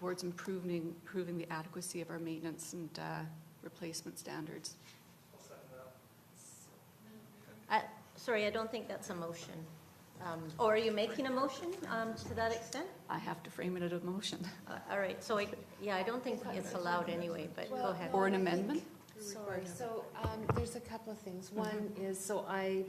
towards improving the adequacy of our maintenance and replacement standards. Sorry, I don't think that's a motion. Or are you making a motion to that extent? I have to frame it as a motion. All right, so I don't think it's allowed anyway, but go ahead. Or an amendment? Sorry, so there's a couple of things. One is, so I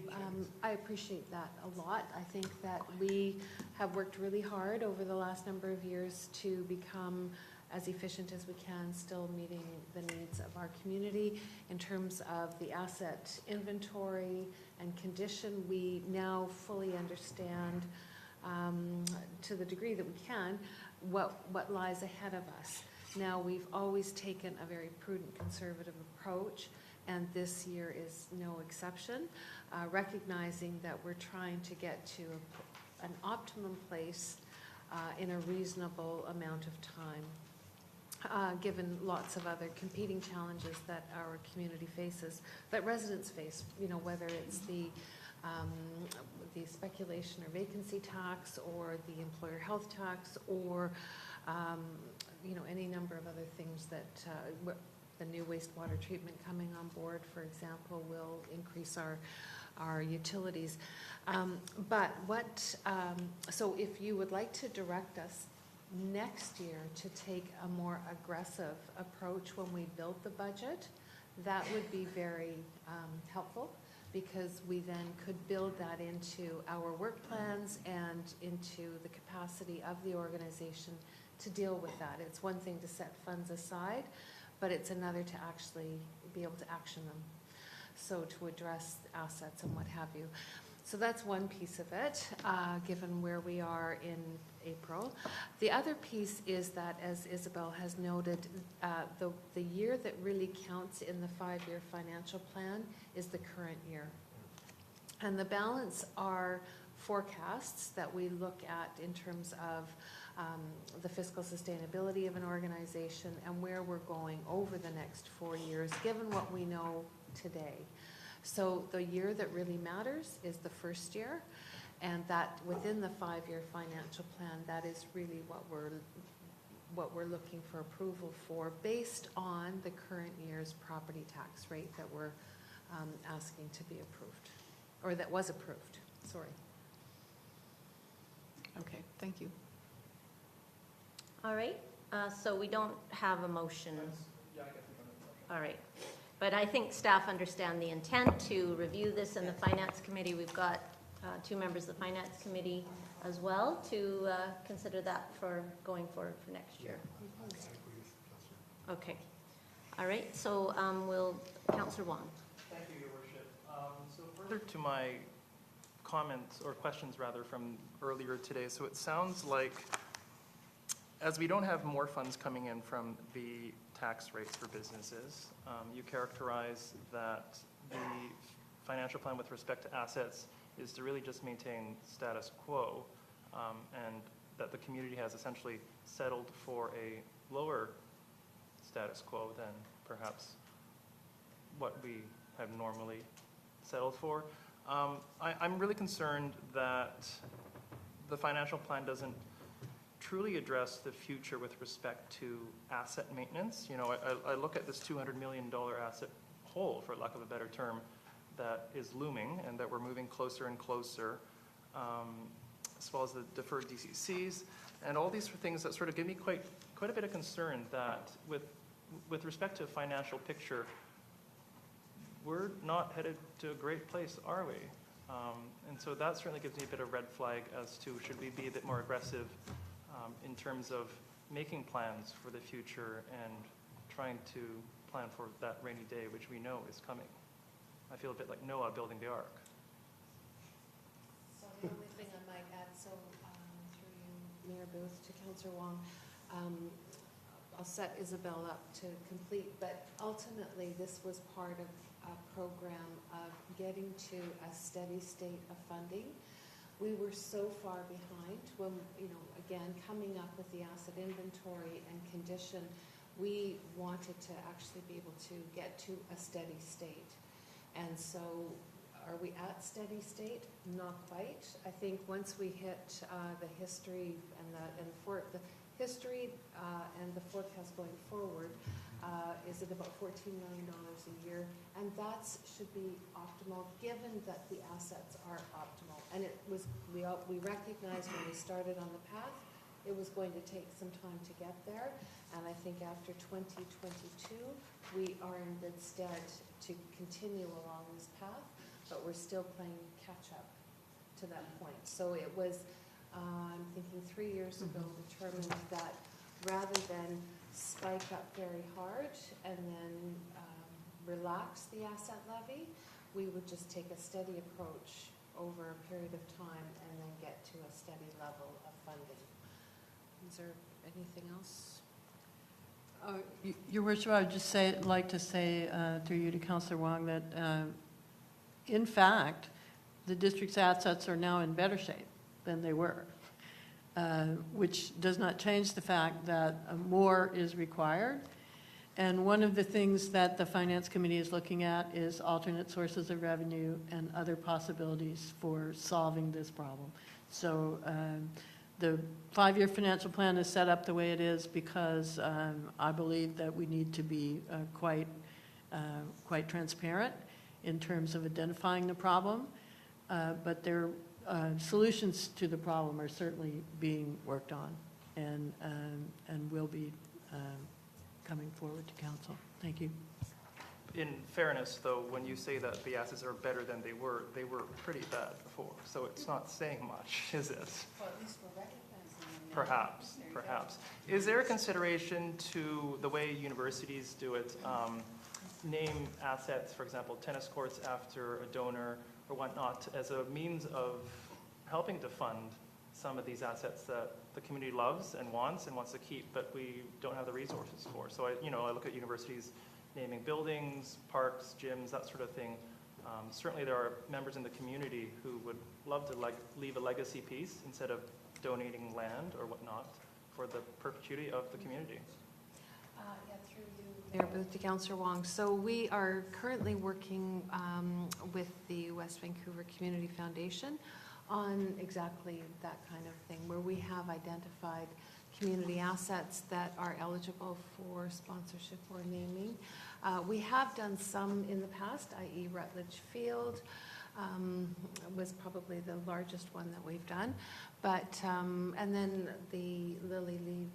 appreciate that a lot. I think that we have worked really hard over the last number of years to become as efficient as we can, still meeting the needs of our community. In terms of the asset inventory and condition, we now fully understand, to the degree that we can, what lies ahead of us. Now, we've always taken a very prudent, conservative approach, and this year is no exception, recognizing that we're trying to get to an optimum place in a reasonable amount of time, given lots of other competing challenges that our community faces, that residents face, whether it's the speculation or vacancy tax, or the employer health tax, or any number of other things that the new wastewater treatment coming on board, for example, will increase our utilities. So if you would like to direct us next year to take a more aggressive approach when we build the budget, that would be very helpful, because we then could build that into our work plans and into the capacity of the organization to deal with that. It's one thing to set funds aside, but it's another to actually be able to action them. So to address assets and what have you. So that's one piece of it, given where we are in April. The other piece is that, as Isabel has noted, the year that really counts in the 5-year financial plan is the current year. And the balance are forecasts that we look at in terms of the fiscal sustainability of an organization and where we're going over the next 4 years, given what we know today. So the year that really matters is the first year, and that within the 5-year financial plan, that is really what we're looking for approval for, based on the current year's property tax rate that we're asking to be approved, or that was approved, sorry. Okay, thank you. All right, so we don't have a motion. Yeah, I guess we don't have a motion. All right, but I think staff understand the intent to review this in the Finance Committee. We've got 2 members of the Finance Committee as well to consider that for going forward for next year. Okay, all right, so Councillor Wong. Thank you, Your Worship. So further to my comments, or questions rather, from earlier today, so it sounds like, as we don't have more funds coming in from the tax rates for businesses, you characterize that the financial plan with respect to assets is to really just maintain status quo, and that the community has essentially settled for a lower status quo than perhaps what we have normally settled for. I'm really concerned that the financial plan doesn't truly address the future with respect to asset maintenance. I look at this $200 million asset hole, for lack of a better term, that is looming, and that we're moving closer and closer, as well as the deferred DCCs, and all these things that sort of give me quite a bit of concern that with respect to financial picture, we're not headed to a great place, are we? And so that certainly gives me a bit of red flag as to, should we be a bit more aggressive in terms of making plans for the future and trying to plan for that rainy day, which we know is coming. I feel a bit like Noah building the ark. So the only thing I might add, through you, Mayor Booth, to Councillor Wong, I'll set Isabel up to complete, but ultimately this was part of a program of getting to a steady state of funding. We were so far behind when, again, coming up with the asset inventory and condition, we wanted to actually be able to get to a steady state. And so are we at steady state? Not quite. I think once we hit the history and history and the forecast going forward is at about $14 million a year, and that should be optimal, given that the assets are optimal. And it was, we recognized when we started on the path, it was going to take some time to get there, and I think after 2022, we are in good stead to continue along this path, but we're still playing catch-up to that point. So it was, I'm thinking 3 years ago, determined that rather than spike up very hard and then relax the asset levy, we would just take a steady approach over a period of time and then get to a steady level of funding. Is there anything else? Your Worship, I would just like to say through you to Councillor Wong that, in fact, the district's assets are now in better shape than they were, which does not change the fact that more is required. And one of the things that the Finance Committee is looking at is alternate sources of revenue and other possibilities for solving this problem. So the 5-year financial plan is set up the way it is because I believe that we need to be quite transparent in terms of identifying the problem. But their solutions to the problem are certainly being worked on and will be coming forward to council. Thank you. In fairness, though, when you say that the assets are better than they were pretty bad before. So it's not saying much, is it? Well, at least we're recognizing them. Perhaps, perhaps. Is there a consideration to the way universities do it? Name assets, for example, tennis courts after a donor or whatnot, as a means of helping to fund some of these assets that the community loves and wants to keep, but we don't have the resources for. So I look at universities naming buildings, parks, gyms, that sort of thing. Certainly there are members in the community who would love to leave a legacy piece instead of donating land or whatnot for the perpetuity of the community. There, to Councillor Wong. So we are currently working with the West Vancouver Community Foundation on exactly that kind of thing, where we have identified community assets that are eligible for sponsorship or naming. We have done some in the past, i.e. Rutledge Field was probably the largest one that we've done, but and then the Lily Lee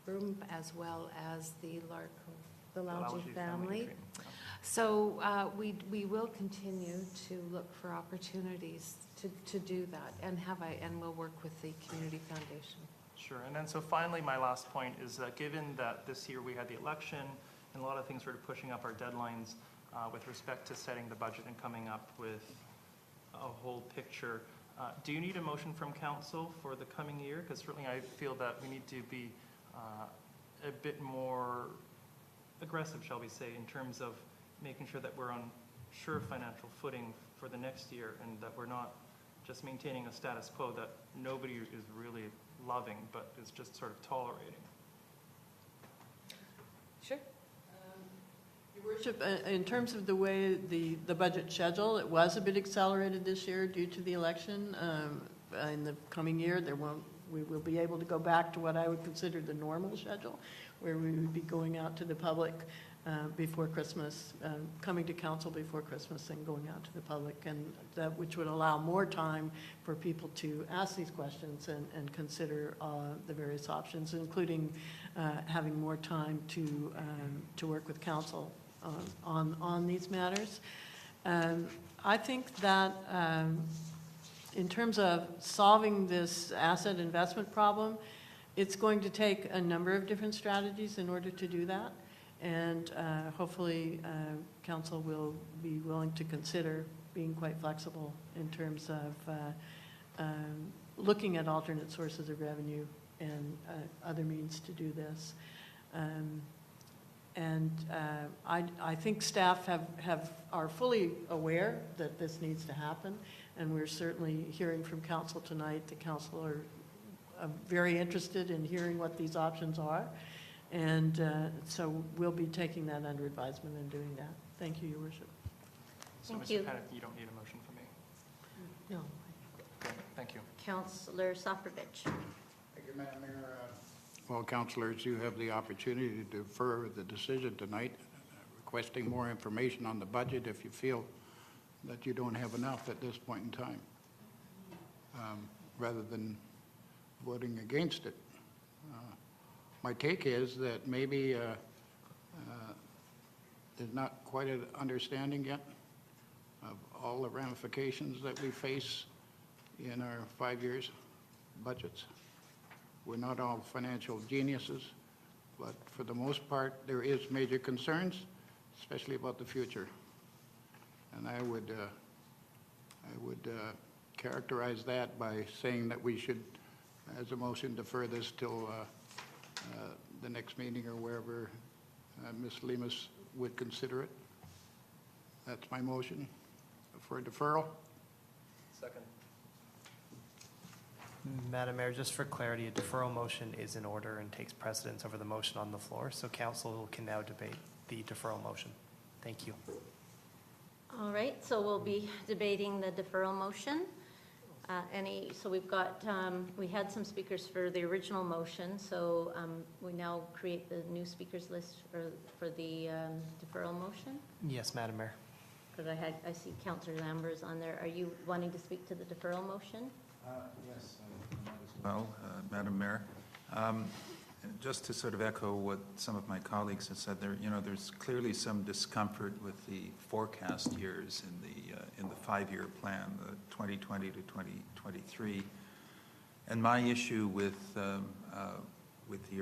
Room, as well as the Lalji family. Tree. So we will continue to look for opportunities to do that, and we'll work with the Community Foundation. Sure, and then so finally, my last point is that given that this year we had the election and a lot of things sort of pushing up our deadlines with respect to setting the budget and coming up with a whole picture, do you need a motion from council for the coming year? Because certainly I feel that we need to be a bit more aggressive, shall we say, in terms of making sure that we're on sure financial footing for the next year and that we're not just maintaining a status quo that nobody is really loving but is just sort of tolerating. Sure. Your Worship, in terms of the way the budget schedule, it was a bit accelerated this year due to the election. In the coming year, we will be able to go back to what I would consider the normal schedule, where we would be going out to the public before Christmas, coming to council before Christmas and going out to the public, and that which would allow more time for people to ask these questions and consider the various options, including having more time to work with council on these matters. I think that in terms of solving this asset investment problem, it's going to take a number of different strategies in order to do that. And hopefully council will be willing to consider being quite flexible in terms of looking at alternate sources of revenue and other means to do this. I think staff are fully aware that this needs to happen, and we're certainly hearing from council tonight. The council are very interested in hearing what these options are, and so we'll be taking that under advisement and doing that. Thank you, Your Worship. So Thank Mr. you. Panic, you don't need a motion from me. No. Okay, thank you. Councillor Soprovich. Thank you, Madam Mayor. Well, councillors, you have the opportunity to defer the decision tonight, requesting more information on the budget if you feel that you don't have enough at this point in time, rather than voting against it. My take is that maybe there's not quite an understanding yet of all the ramifications that we face in our 5 years budgets. We're not all financial geniuses, but for the most part, there is major concerns, especially about the future. And I would characterize that by saying that we should, as a motion, defer this till the next meeting or wherever Ms. Lemus would consider it. That's my motion for deferral. Second. Madam Mayor, just for clarity, a deferral motion is in order and takes precedence over the motion on the floor, so council can now debate the deferral motion. Thank you. All right, so we'll be debating the deferral motion. So we've got, we had some speakers for the original motion, so we now create the new speakers list for the deferral motion. Yes, Madam Mayor. Because I see Councillor Lambers on there. Are you wanting to speak to the deferral motion? Yes, I might as well, Madam Mayor. Just to sort of echo what some of my colleagues have said, there's clearly some discomfort with the forecast years in the 5-year plan, the 2020 to 2023. And my issue with the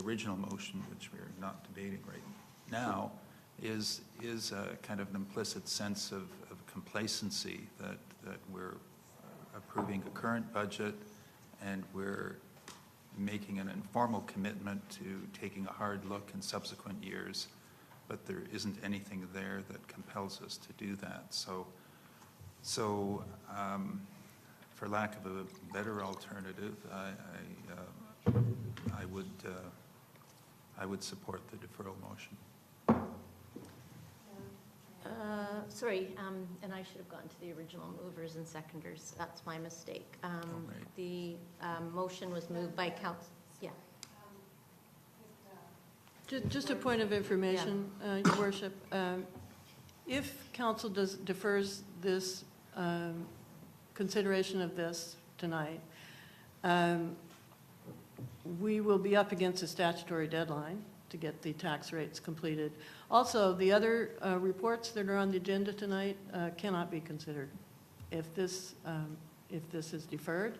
original motion, which we're not debating right now, is a kind of an implicit sense of complacency that we're approving a current budget and we're making an informal commitment to taking a hard look in subsequent years, but there isn't anything there that compels us to do that. So for lack of a better alternative, I would support the deferral motion. Sorry, and I should have gone to the original movers and seconders. That's my mistake. The motion was moved by Council. Yeah. Just a point of information, Your Worship. If council defers this consideration of this tonight, we will be up against a statutory deadline to get the tax rates completed. Also, the other reports that are on the agenda tonight cannot be considered if this is deferred.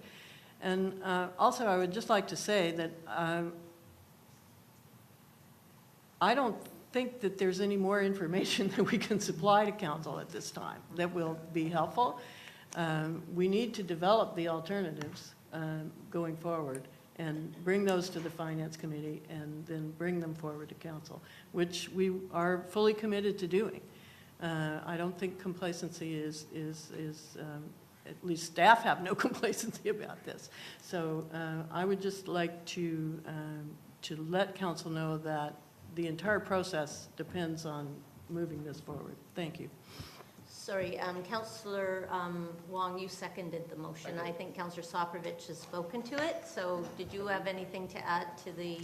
And also, I would just like to say that I don't think that there's any more information that we can supply to council at this time that will be helpful. We need to develop the alternatives going forward and bring those to the Finance Committee and then bring them forward to council, which we are fully committed to doing. I don't think complacency is at least staff have no complacency about this. So I would just like to let council know that the entire process depends on moving this forward. Thank you. Sorry, Councillor Wong, you seconded the motion. I think Councillor Soprovich has spoken to it. So did you have anything to add to the?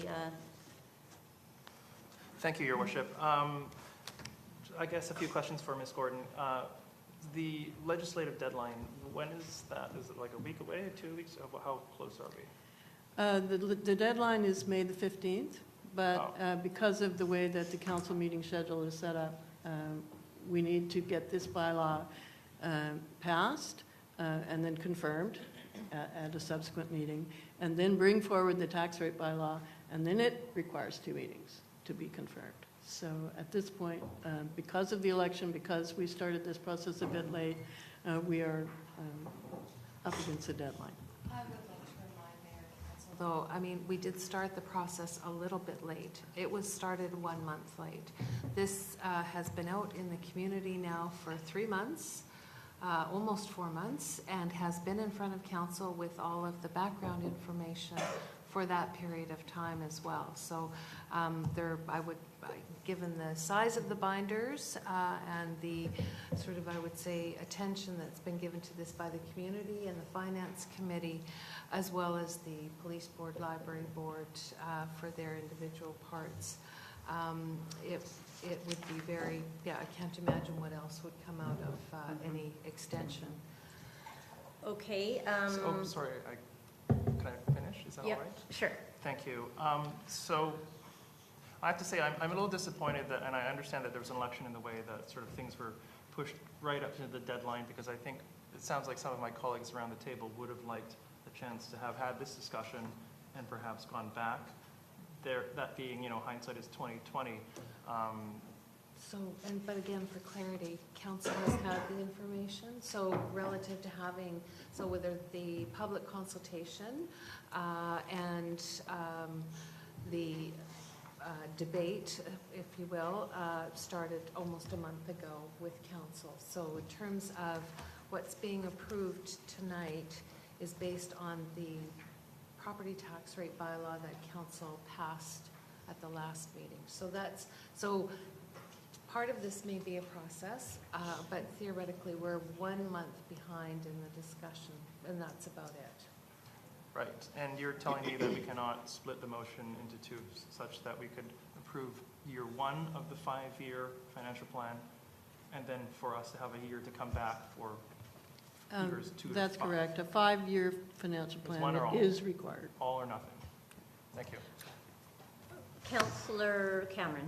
Thank you, Your Worship. I guess a few questions for Ms. Gordon. The legislative deadline, when is that? Is it like a week away, 2 weeks? How close are we? The deadline is May the 15th, but because of the way that the council meeting schedule is set up, we need to get this bylaw passed and then confirmed at a subsequent meeting, and then bring forward the tax rate bylaw, and then it requires 2 meetings to be confirmed. So at this point, because of the election, because we started this process a bit late, we are up against the deadline. I would like to remind Mayor and Council, though, I mean, we did start the process a little bit late. It was started 1 month late. This has been out in the community now for 3 months, almost 4 months, and has been in front of council with all of the background information for that period of time as well. So given the size of the binders and the sort of, I would say, attention that's been given to this by the community and the Finance Committee, as well as the Police Board, Library Board for their individual parts, it would be very, I can't imagine what else would come out of any extension. Okay. Oh, sorry, can I finish? Is that all Yep, right? sure. Thank you. So I have to say, I'm a little disappointed that, and I understand that there was an election in the way that sort of things were pushed right up to the deadline, because I think it sounds like some of my colleagues around the table would have liked the chance to have had this discussion and perhaps gone back. That being, hindsight is 20/20. But again, for clarity, council has had the information, so relative to having, whether the public consultation and the debate, if you will, started almost a month ago with council. So in terms of what's being approved tonight is based on the property tax rate bylaw that council passed at the last meeting. So part of this may be a process, but theoretically we're 1 month behind in the discussion, and that's about it. Right, and you're telling me that we cannot split the motion into two such that we could approve year 1 of the 5-year financial plan, and then for us to have a year to come back for years 2 to 5? That's correct. A 5-year financial It's one or plan all? is required. All or nothing. Thank you. Councillor Cameron.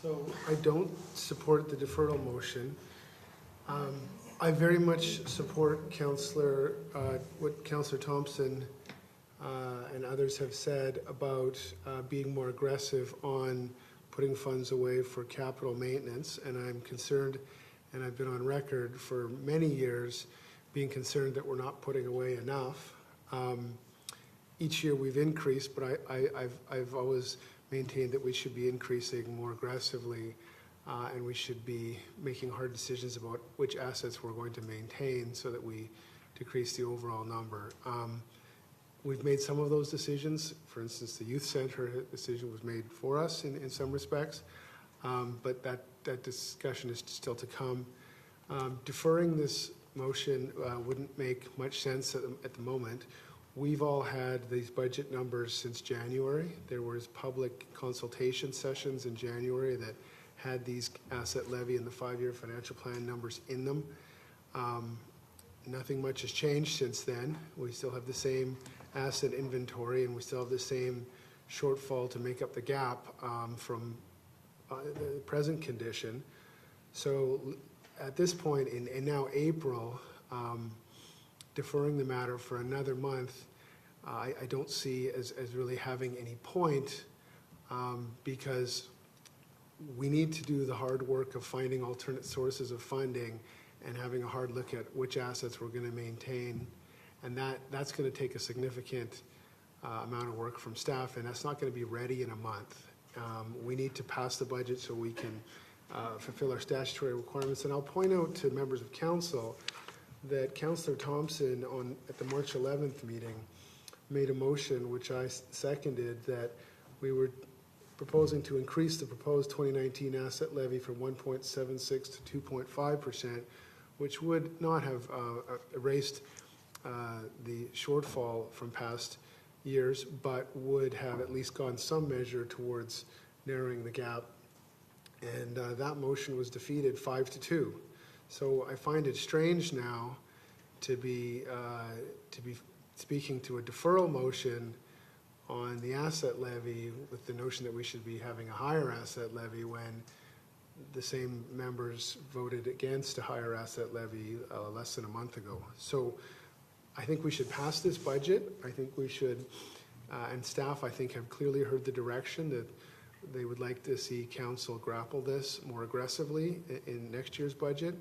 So I don't support the deferral motion. I very much support what Councillor Thompson and others have said about being more aggressive on putting funds away for capital maintenance. And I'm concerned, and I've been on record for many years, being concerned that we're not putting away enough. Each year we've increased, but I've always maintained that we should be increasing more aggressively, and we should be making hard decisions about which assets we're going to maintain so that we decrease the overall number. We've made some of those decisions. For instance, the youth center decision was made for us in some respects, but that discussion is still to come. Deferring this motion wouldn't make much sense at the moment. We've all had these budget numbers since January. There was public consultation sessions in January that had these asset levy and the 5-year financial plan numbers in them. Nothing much has changed since then. We still have the same asset inventory, and we still have the same shortfall to make up the gap from the present condition. So at this point, in now April, deferring the matter for another month, I don't see as really having any point, because we need to do the hard work of finding alternate sources of funding and having a hard look at which assets we're going to maintain. And that's going to take a significant amount of work from staff, and that's not going to be ready in a month. We need to pass the budget so we can fulfill our statutory requirements. And I'll point out to members of council that Councillor Thompson at the March 11th meeting made a motion, which I seconded, that we were proposing to increase the proposed 2019 asset levy from 1.76 to 2.5%, which would not have erased the shortfall from past years, but would have at least gone some measure towards narrowing the gap. And that motion was defeated 5-2. So I find it strange now to be speaking to a deferral motion on the asset levy with the notion that we should be having a higher asset levy when the same members voted against a higher asset levy less than a month ago. So I think we should pass this budget. I think we should, and staff I think have clearly heard the direction that they would like to see council grapple this more aggressively in next year's budget,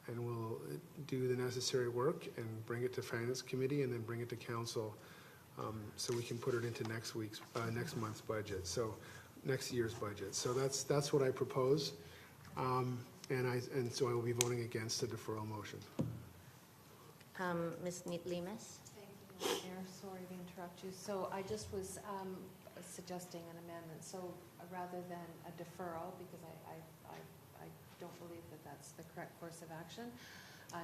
and we'll do the necessary work and bring it to Finance Committee and then bring it to council so we can put it into next month's budget, so next year's budget. So that's what I propose, and so I will be voting against the deferral motion. Ms. Lemus? Thank you. Mayor, sorry to interrupt you. So I just was suggesting an amendment. So rather than a deferral, because I don't believe that that's the correct course of action,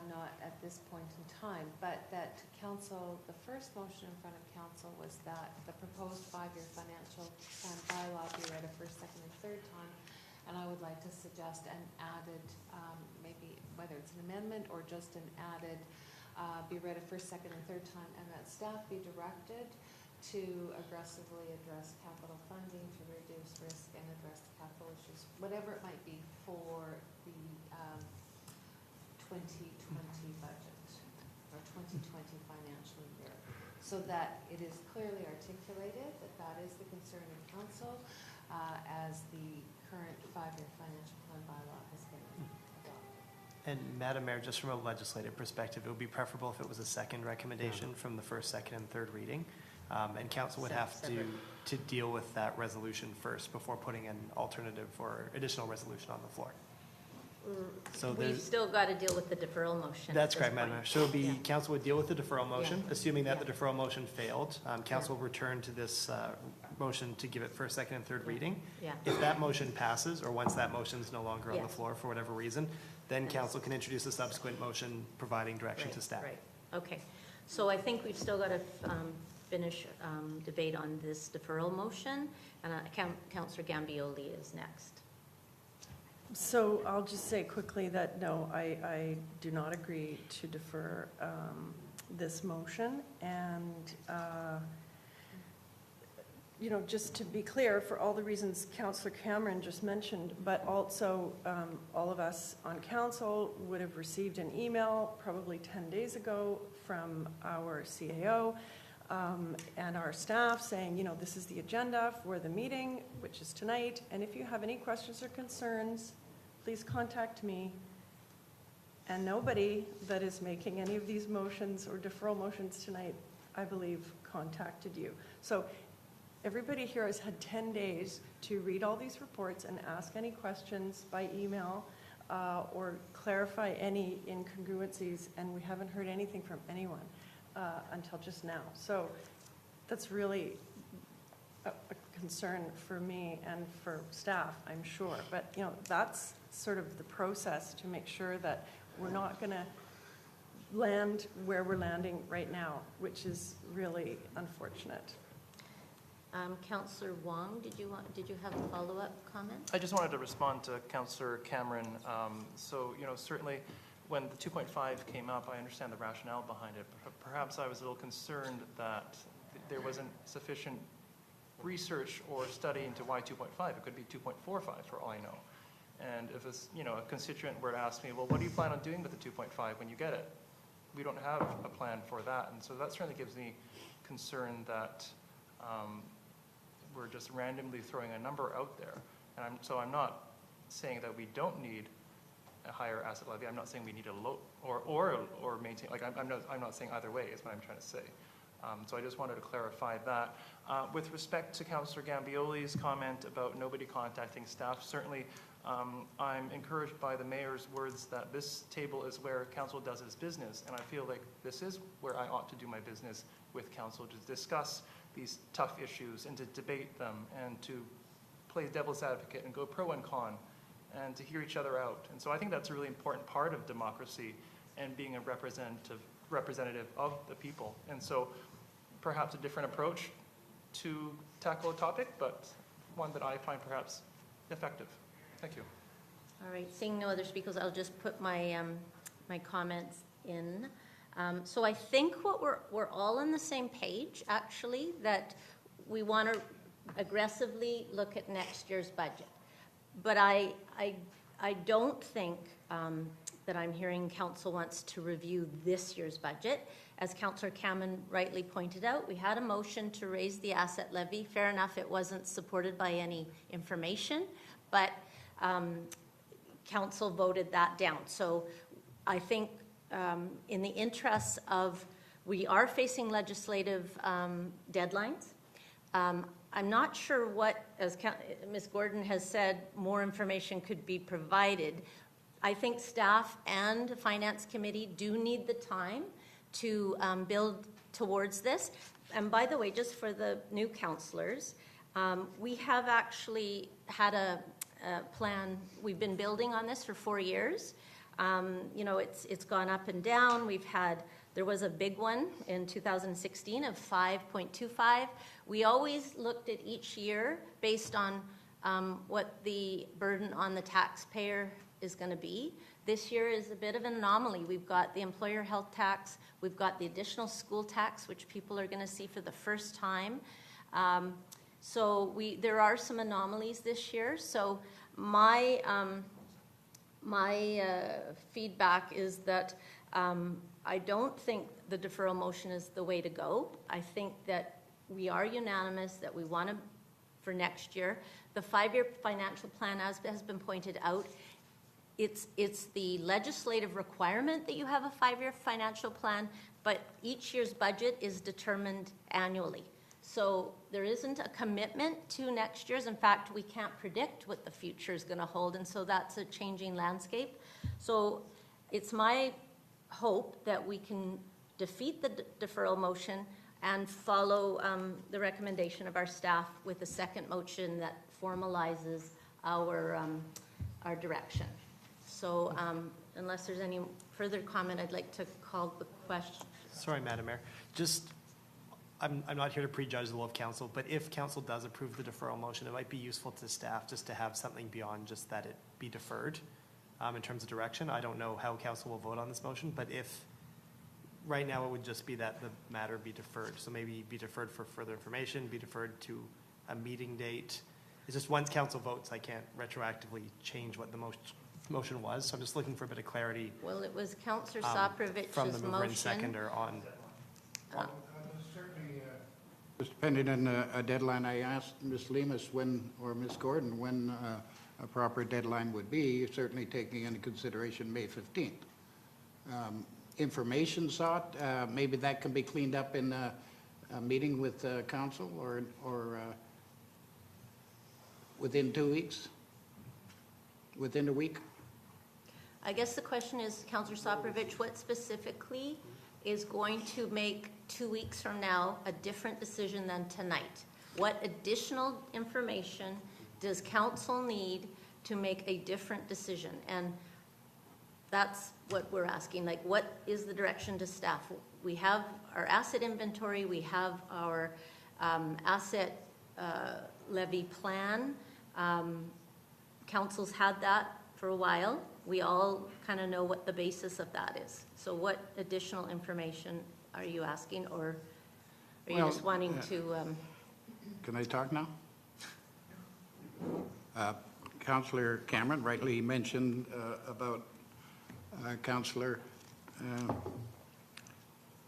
not at this point in time, but that council, the first motion in front of council was that the proposed 5-year financial plan bylaw be read a first, second, and third time. And I would like to suggest an added, maybe whether it's an amendment or just an added, be read a first, second, and third time, and that staff be directed to aggressively address capital funding to reduce risk and address the capital issues, whatever it might be for the 2020 budget or 2020 financial year, so that it is clearly articulated that that is the concern of council as the current 5-year financial plan bylaw has been adopted. And Madam Mayor, just from a legislative perspective, it would be preferable if it was a second recommendation from the first, second, and third reading. And council would have to deal with that resolution first before putting an alternative or additional resolution on the floor. So We've still got to deal with the deferral motion. That's at correct, this Madam Mayor. point. So it'll be, Yeah. council would deal with the deferral motion, assuming that Yeah. the deferral motion failed. Council will return to this motion to give it first, second, and third reading. Yeah. If that motion passes, or once that motion is no longer on the Yes. floor for whatever reason, then Yes. council can introduce a subsequent motion providing direction to Right, staff. Right, okay. So I think we've still got to finish debate on this deferral motion, and Councillor Gambioli is next. So I'll just say quickly that, no, I do not agree to defer this motion. And, you know, just to be clear, for all the reasons Councillor Cameron just mentioned, but also all of us on council would have received an email probably 10 days ago from our CAO and our staff saying, you know, this is the agenda for the meeting, which is tonight, and if you have any questions or concerns, please contact me. And nobody that is making any of these motions or deferral motions tonight, I believe, contacted you. So everybody here has had 10 days to read all these reports and ask any questions by email or clarify any incongruencies, and we haven't heard anything from anyone until just now. So that's really a concern for me and for staff, I'm sure. But, you know, that's sort of the process to make sure that we're not going to land where we're landing right now, which is really unfortunate. Councillor Wong, did you have a follow-up comment? I just wanted to respond to Councillor Cameron. So, you know, certainly when the 2.5 came up, I understand the rationale behind it. Perhaps I was a little concerned that there wasn't sufficient research or study into why 2.5. It could be 2.45 for all I know. And if a constituent were to ask me, well, what do you plan on doing with the 2.5 when you get it? We don't have a plan for that. And so that certainly gives me concern that we're just randomly throwing a number out there. And I'm not saying that we don't need a higher asset levy. I'm not saying we need a low or maintain. Like I'm not saying either way is what I'm trying to say. So I just wanted to clarify that. With respect to Councillor Gambioli's comment about nobody contacting staff, certainly I'm encouraged by the mayor's words that this table is where council does its business, and I feel like this is where I ought to do my business with council, to discuss these tough issues and to debate them and to play devil's advocate and go pro and con and to hear each other out. And so I think that's a really important part of democracy and being a representative of the people. And so perhaps a different approach to tackle a topic, but one that I find perhaps effective. Thank you. All right, seeing no other speakers, I'll just put my my comments in. So I think what we're all on the same page, actually, that we want to aggressively look at next year's budget. But I don't think that I'm hearing council wants to review this year's budget. As Councillor Cameron rightly pointed out, we had a motion to raise the asset levy. Fair enough, it wasn't supported by any information, but council voted that down. So I think in the interests of, we are facing legislative deadlines. I'm not sure what, as Ms. Gordon has said, more information could be provided. I think staff and the Finance Committee do need the time to build towards this. And by the way, just for the new counselors, we have actually had a plan. We've been building on this for 4 years. You know, it's gone up and down. There was a big one in 2016 of 5.25. We always looked at each year based on what the burden on the taxpayer is going to be. This year is a bit of an anomaly. We've got the employer health tax, we've got the additional school tax, which people are going to see for the first time. So there are some anomalies this year. So my feedback is that I don't think the deferral motion is the way to go. I think that we are unanimous that we want to, for next year, the 5-year financial plan, as has been pointed out, it's the legislative requirement that you have a 5-year financial plan, but each year's budget is determined annually. So there isn't a commitment to next year's. In fact, we can't predict what the future is going to hold, and so that's a changing landscape. So it's my hope that we can defeat the deferral motion and follow the recommendation of our staff with a second motion that formalizes our direction. So unless there's any further comment, I'd like to call the question. Sorry, Madam Mayor. I'm not here to prejudge the will of council, but if council does approve the deferral motion, it might be useful to staff just to have something beyond just that it be deferred in terms of direction. I don't know how council will vote on this motion, but if right now it would just be that the matter be deferred. So maybe be deferred for further information, be deferred to a meeting date. It's just once council votes, I can't retroactively change what the motion was. So I'm just looking for a bit of clarity. Well, it was Councillor Soprovich's from the mover and motion. seconder on. Certainly, just depending on a deadline, I asked Ms. Lemus or Ms. Gordon when a proper deadline would be, certainly taking into consideration May 15th. Information sought, maybe that can be cleaned up in a meeting with council or within 2 weeks, within a week. I guess the question is, Councillor Soprovich, what specifically is going to make 2 weeks from now a different decision than tonight? What additional information does council need to make a different decision? And that's what we're asking. Like, what is the direction to staff? We have our asset inventory, we have our asset levy plan. Council's had that for a while. We all kind of know what the basis of that is. So what additional information are you asking, or are you just wanting to? Can I talk now? Councillor Cameron rightly mentioned about Councillor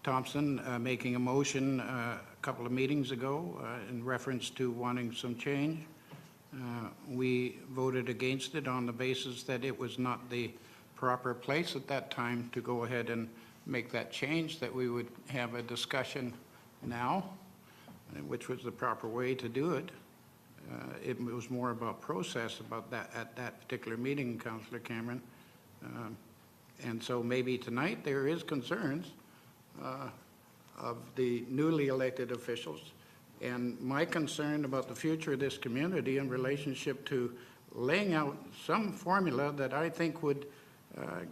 Thompson making a motion a couple of meetings ago in reference to wanting some change. We voted against it on the basis that it was not the proper place at that time to go ahead and make that change, that we would have a discussion now, which was the proper way to do it. It was more about process about that at that particular meeting, Councillor Cameron. And so maybe tonight there is concerns of the newly elected officials. And my concern about the future of this community in relationship to laying out some formula that I think would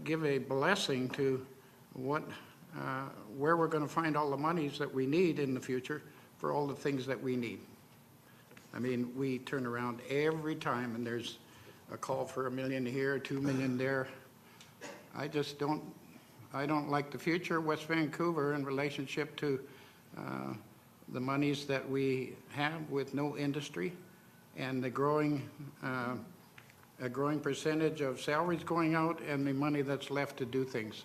give a blessing to where we're going to find all the monies that we need in the future for all the things that we need. I mean, we turn around every time and there's a call for $1 million here, $2 million there. I don't like the future of West Vancouver in relationship to the monies that we have with no industry and the growing percentage of salaries going out and the money that's left to do things.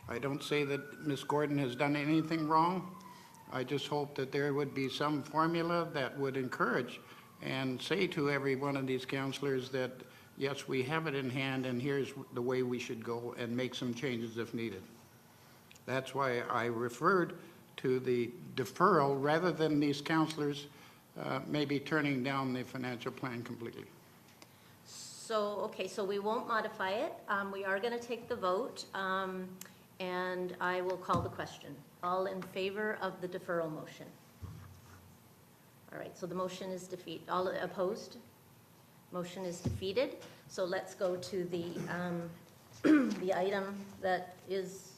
I don't say that Ms. Gordon has done anything wrong. I just hope that there would be some formula that would encourage and say to every one of these councillors that, yes, we have it in hand and here's the way we should go and make some changes if needed. That's why I referred to the deferral rather than these councillors maybe turning down the financial plan completely. So, okay, so we won't modify it. We are going to take the vote. and I will call the question. All in favor of the deferral motion? All right, so the motion is defeat. All opposed? Motion is defeated. So let's go to the, the item that is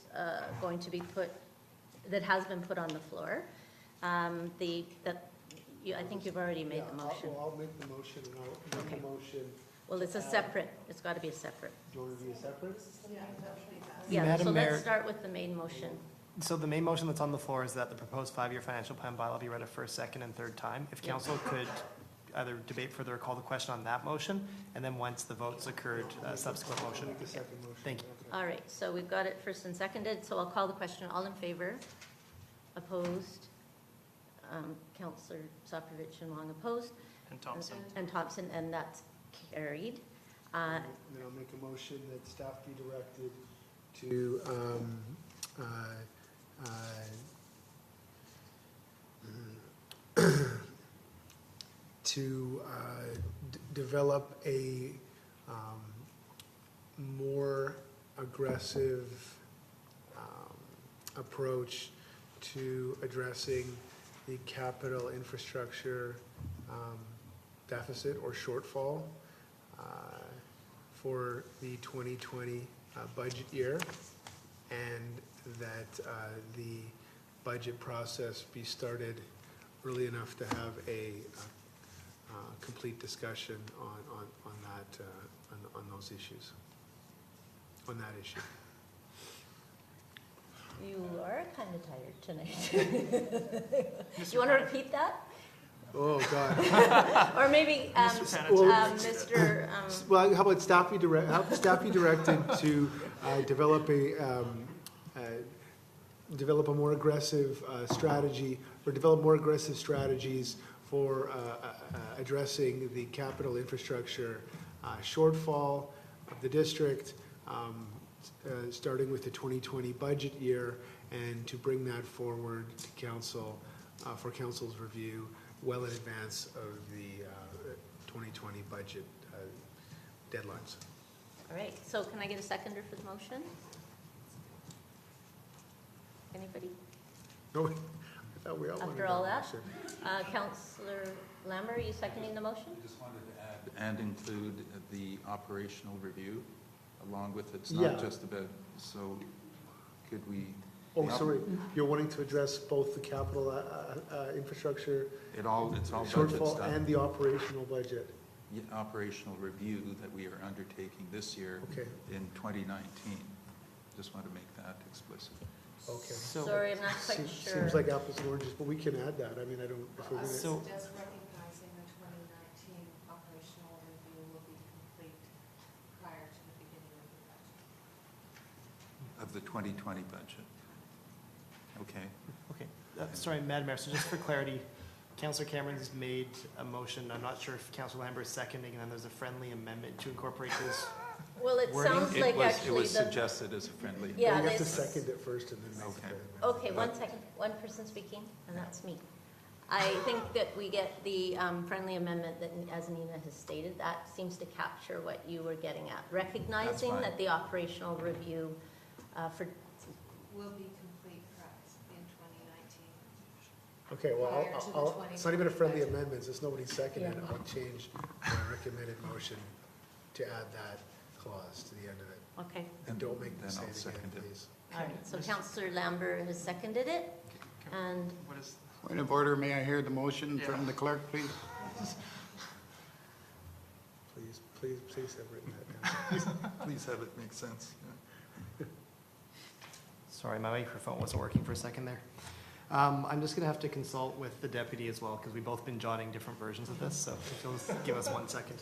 going to be put, that has been put on the floor. I think you've already made the motion. I'll make the motion, and I'll make Okay. the motion. Well, it's a separate, it's got to be a separate. Do you want to be a separate? Yeah, Madam so Mayor- let's start with the main motion. So the main motion that's on the floor is that the proposed five-year financial plan bylaw be read a first, second, and third time. If council could either debate further or call the question on that motion, and then once the votes occurred, subsequent motion. Make a second motion. Thank you. Okay. All right, so we've got it first and seconded, so I'll call the question. All in favor? Opposed? Councillor Soprovich and Wong opposed, And Thompson. and Thompson, and that's carried. Then I'll make a motion that staff be directed to, develop a more aggressive approach to addressing the capital infrastructure deficit or shortfall for the 2020 budget year, and that the budget process be started early enough to have a complete discussion on that, on those issues, on that issue. You are kind of tired tonight. You want to repeat that? Oh, God. Or maybe, Mr. Mr., Well, how about staff be directed to develop a more aggressive strategy, or develop more aggressive strategies for addressing the capital infrastructure shortfall of the district, starting with the 2020 budget year, and to bring that forward to council for council's review well in advance of the 2020 budget deadlines. all right, so can I get a seconder for the motion? Anybody? No, I thought we all wanted After all that? motion. Councillor Lambert, are you seconding the motion? I just wanted to add, and include the operational review along with it. It's Yeah. not just about, so could we? Oh, sorry, you're wanting to address both the capital infrastructure It's all budget shortfall stuff. and the operational budget? Yeah, operational review that we are undertaking this year Okay, in 2019. Just want to make that explicit. okay. So, Sorry, I'm not quite sure. Seems like apples and oranges, but we can add that. I mean, I don't, if we're gonna. So- Just recognizing the 2019 operational review will be complete prior to the beginning of the budget. Of the 2020 budget. Okay. okay, sorry, Madam Mayor, so just for clarity, Councillor Cameron's made a motion, I'm not sure if Councillor Lambert is seconding, and then there's a friendly amendment to incorporate this. Well, it Wording? sounds like It actually was the, suggested as a friendly. Yeah, You have to this- second it first and then make Okay. the. okay, one second, one person speaking, and that's me. I think that we get the friendly amendment that, as Nina has stated, that seems to capture what you were getting at. Recognizing fine. that the operational review for, Will be complete in 2019. Okay, well, Prior to the it's not even a 2020 friendly budget. amendment, it's nobody's seconded. Yeah. I'll change my recommended motion to add that clause to the end of it. okay, And don't make the Then I'll mistake again, second it. please. all right, so Councillor Lambert has seconded it, and What is, Point of order, may I hear the motion Yeah. from the clerk, please? Please have written that down. Please have it make sense. Sorry, my microphone wasn't working for a second there. I'm just going to have to consult with the deputy as well, because we've both been jotting different versions of this, so if you'll just give us 1 second.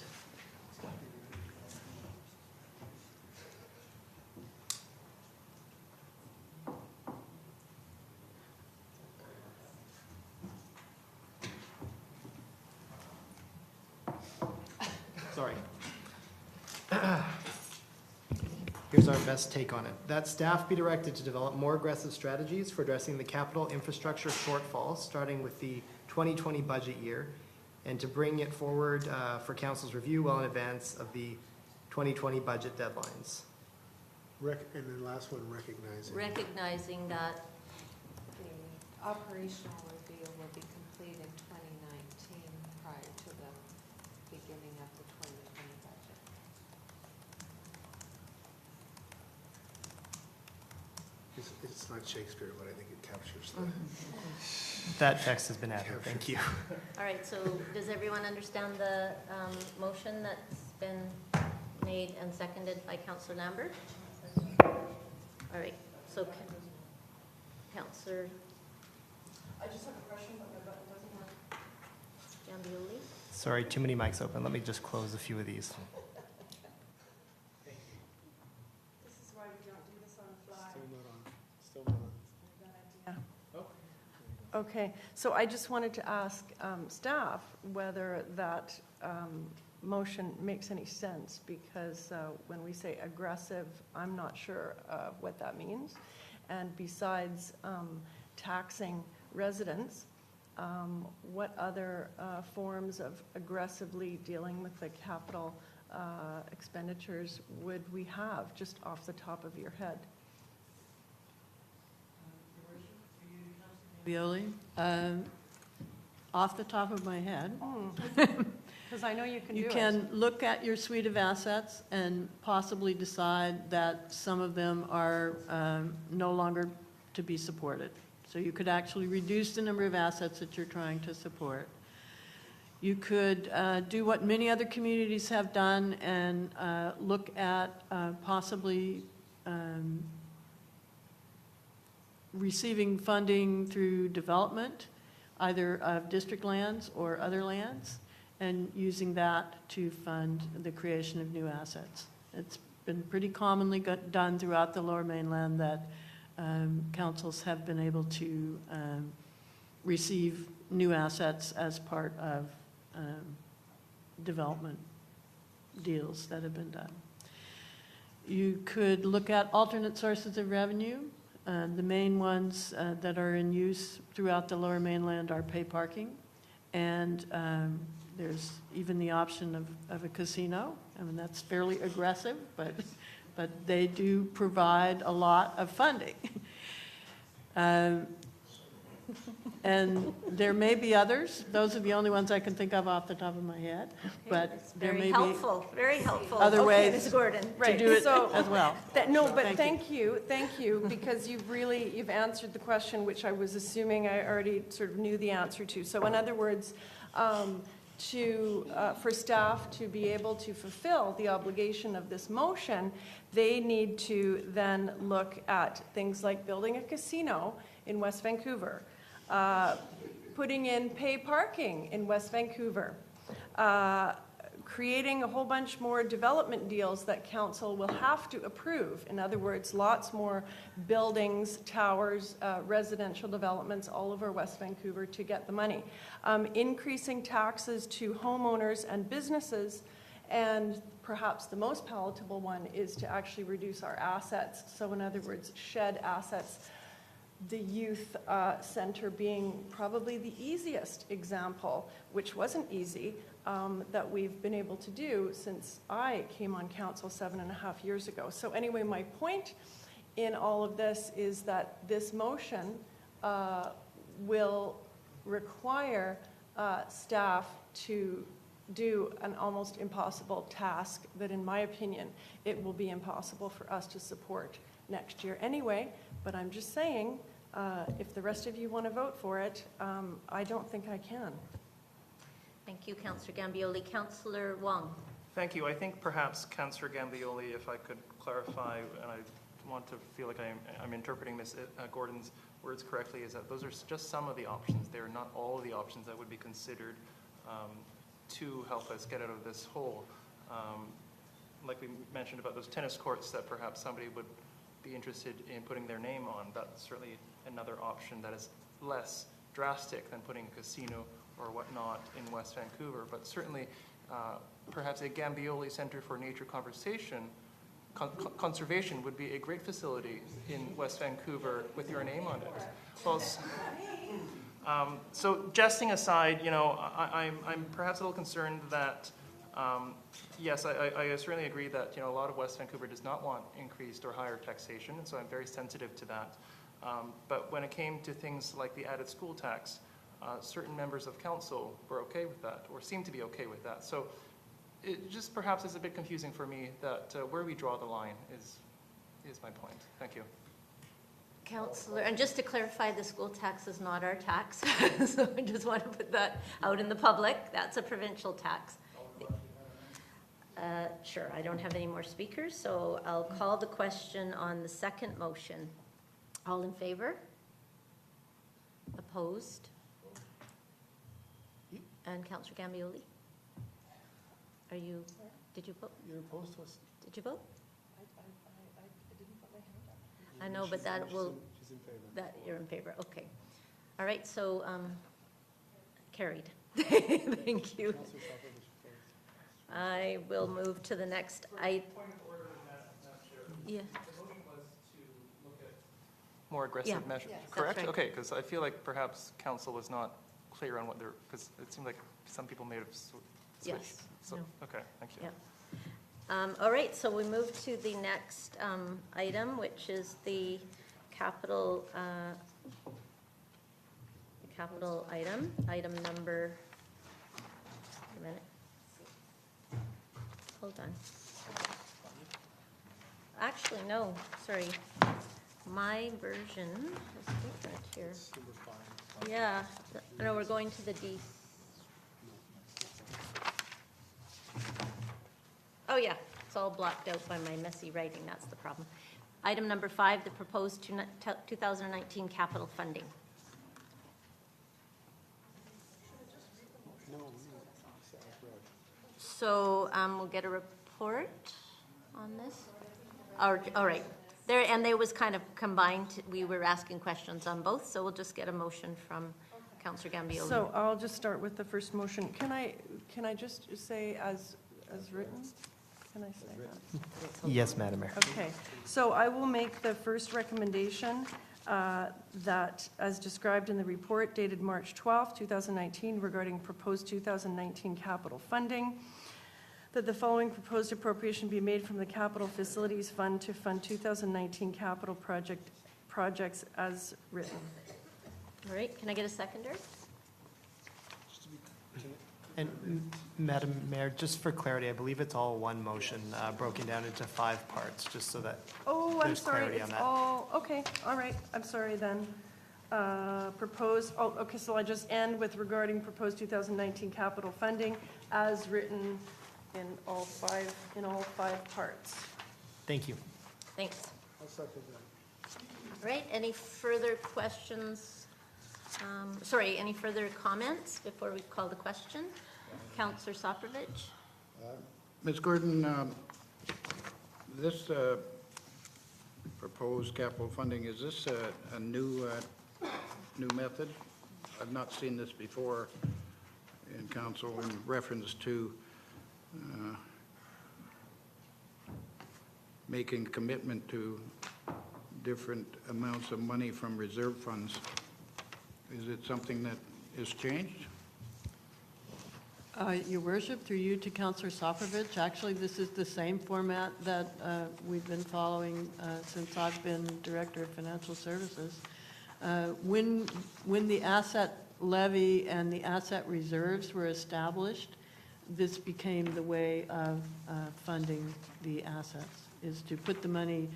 Sorry. Here's our best take on it. That staff be directed to develop more aggressive strategies for addressing the capital infrastructure shortfall, starting with the 2020 budget year, and to bring it forward for council's review well in advance of the 2020 budget deadlines. And then last one, recognizing. recognizing that, The operational review will be complete in 2019 prior to the beginning of the 2020 budget. It's not Shakespeare, but I think it captures the. That text has been added, thank you. all right, so does everyone understand the motion that's been made and seconded by Councillor Lambert? All right, so Councillor. I just have a question, but my button doesn't work. Gambioli? Sorry, too many mics open. Let me just close a few of these. This is why we don't do this on the fly. Still not on. Okay, so I just wanted to ask staff whether that motion makes any sense, because when we say aggressive, I'm not sure what that means. And besides taxing residents, what other forms of aggressively dealing with the capital expenditures would we have, just off the top of your head? Violi? Off the top of my head, Because I know you can do you it. can look at your suite of assets and possibly decide that some of them are no longer to be supported. So you could actually reduce the number of assets that you're trying to support. You could do what many other communities have done and look at possibly receiving funding through development, either of district lands or other lands, and using that to fund the creation of new assets. It's been pretty commonly done throughout the Lower Mainland that councils have been able to receive new assets as part of development deals that have been done. You could look at alternate sources of revenue. The main ones that are in use throughout the Lower Mainland are pay parking, and there's even the option of a casino. I mean, that's fairly aggressive, but they do provide a lot of funding. And there may be others. Those are the only ones I can think of off the top of my head. But That's there very may be helpful, very helpful. other Okay, ways Ms. Gordon. to Right, do it so- as well. No, but Thank thank you, because you've answered the question, which I was assuming I already sort of knew the answer to. So in other words, for staff to be able to fulfill the obligation of this motion, they need to then look at things like building a casino in West Vancouver, putting in pay parking in West Vancouver, creating a whole bunch more development deals that council will have to approve. In other words, lots more buildings, towers, residential developments all over West Vancouver to get the money. Increasing taxes to homeowners and businesses, and perhaps the most palatable one is to actually reduce our assets. So in other words, shed assets. The youth center being probably the easiest example, which wasn't easy, that we've been able to do since I came on council 7.5 years ago. So anyway, my point in all of this is that this motion will require staff to do an almost impossible task that, in my opinion, it will be impossible for us to support next year anyway. But I'm just saying, if the rest of you want to vote for it, I don't think I can. Thank you, Councillor Gambioli. Councillor Wong. Thank you. I think perhaps Councillor Gambioli, if I could clarify, and I want to feel like I'm interpreting Ms. Gordon's words correctly, is that those are just some of the options. They are not all of the options that would be considered to help us get out of this hole. Like we mentioned about those tennis courts that perhaps somebody would be interested in putting their name on. That's certainly another option that is less drastic than putting a casino or whatnot in West Vancouver. But certainly, perhaps a Gambioli Center for Nature Conservation would be a great facility in West Vancouver with your name on it. Well, so jesting aside, you know, I'm perhaps a little concerned that Yes, I certainly agree that, a lot of West Vancouver does not want increased or higher taxation, and so I'm very sensitive to that. But when it came to things like the added school tax, certain members of council were okay with that, or seemed to be okay with that. So it just perhaps is a bit confusing for me that where we draw the line is my point. Thank you. Councillor, and just to clarify, the school tax is not our tax, so I just want to put that out in the public. That's a provincial tax. Sure, I don't have any more speakers, so I'll call the question on the second motion. All in favor? Opposed? And Councillor Gambioli? Did you vote? You're opposed to us? Did you vote? I know, but that will, She's in favor. that, you're in favor, okay. All right, so, carried. Thank you. I will move to the next. Point of order, Madam Chair. Yeah, The motion was to look at more aggressive Yeah. measures, Yes. correct? That's right. Okay, because I feel like perhaps council was not clear on what they're, because it seemed like some people may have switched. Yes. So, No. okay, thank you. Yeah. All right, so we move to the next item, which is the capital item, item number, a minute. Hold on. Actually, no, sorry. My version is different here. Yeah, no, we're going to the D. Oh, yeah, it's all blocked out by my messy writing, that's the problem. Item number 5, the proposed 2019 capital funding. So we'll get a report on this? All right. There was kind of combined, we were asking questions on both, so we'll just get a motion from Councillor Gambioli. So I'll just start with the first motion. Can I just say as written? Can I say that? Yes, Madam Mayor. Okay, so I will make the first recommendation that, as described in the report dated March 12, 2019, regarding proposed 2019 capital funding, that the following proposed appropriation be made from the Capital Facilities Fund to fund 2019 capital projects as written. All right, can I get a seconder? And Madam Mayor, just for clarity, I believe it's all one motion, broken down into 5 parts, just so that Oh, I'm there's sorry, clarity on it's that. all, okay, all right, I'm sorry then. Proposed, okay, so I just end with regarding proposed 2019 capital funding as written in all five parts. Thank you. Thanks. I'll second that. All right, any further questions? Any further comments before we call the question? Councillor Soprovich? Ms. Gordon, this proposed capital funding, is this a new method? I've not seen this before in council in reference to making commitment to different amounts of money from reserve funds. Is it something that has changed? Your worship, through you to Councillor Soprovich, actually, this is the same format that we've been following since I've been Director of Financial Services. When the asset levy and the asset reserves were established, this became the way of funding the assets, is to put the money,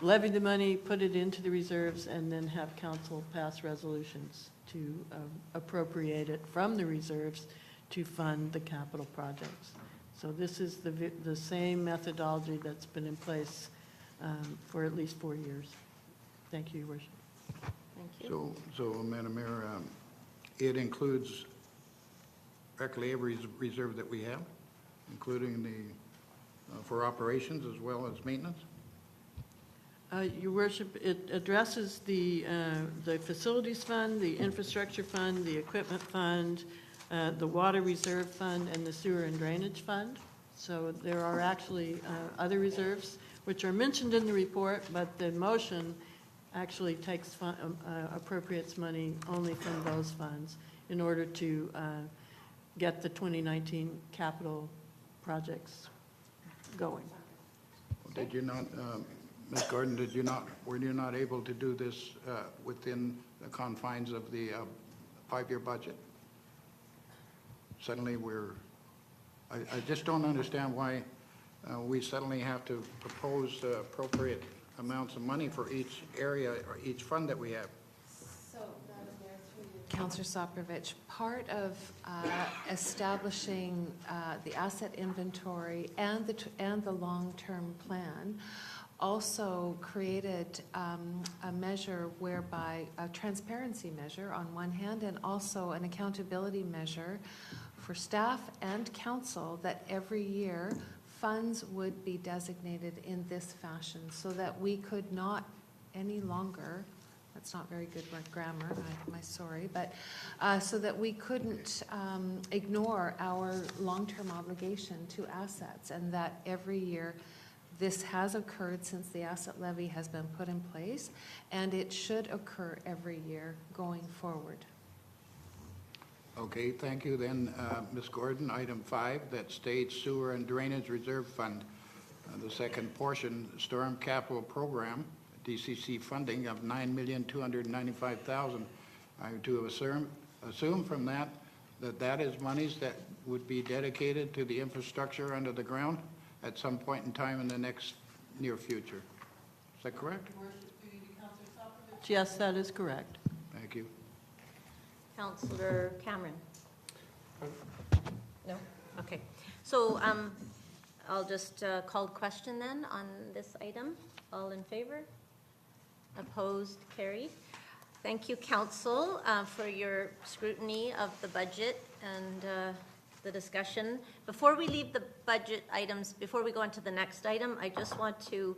levy the money, put it into the reserves, and then have council pass resolutions to appropriate it from the reserves to fund the capital projects. So this is the same methodology that's been in place for at least 4 years. Thank you, Your Worship. Thank you. So Madam Mayor, it includes practically every reserve that we have, including the, for operations as well as maintenance? Your Worship, it addresses the facilities fund, the infrastructure fund, the equipment fund, the water reserve fund, and the sewer and drainage fund. So there are actually other reserves which are mentioned in the report, but the motion actually takes appropriates money only from those funds in order to get the 2019 capital projects going. Did you not, Ms. Gordon, were you not able to do this within the confines of the 5-year budget? Suddenly I just don't understand why we suddenly have to propose appropriate amounts of money for each area or each fund that we have. Counselor Soprovich, part of establishing the asset inventory and the long-term plan also created a measure whereby, a transparency measure on one hand, and also an accountability measure for staff and council, that every year funds would be designated in this fashion, so that we could not any longer, that's not very good grammar, I'm sorry, but so that we couldn't ignore our long-term obligation to assets, and that every year this has occurred since the asset levy has been put in place, and it should occur every year going forward. Okay, thank you. Then, Ms. Gordon, item 5, that Stage Sewer and Drainage Reserve Fund. The second portion, Storm Capital Program, DCC funding of $9,295,000. I to assume from that that is monies that would be dedicated to the infrastructure under the ground at some point in time in the next near future. Is that correct? Yes, that is correct. Thank you. Councillor Cameron? No? Okay. So I'll just call the question then on this item. All in favor? Opposed? Carried. Thank you, Council, for your scrutiny of the budget and the discussion. Before we leave the budget items, before we go on to the next item, I just want to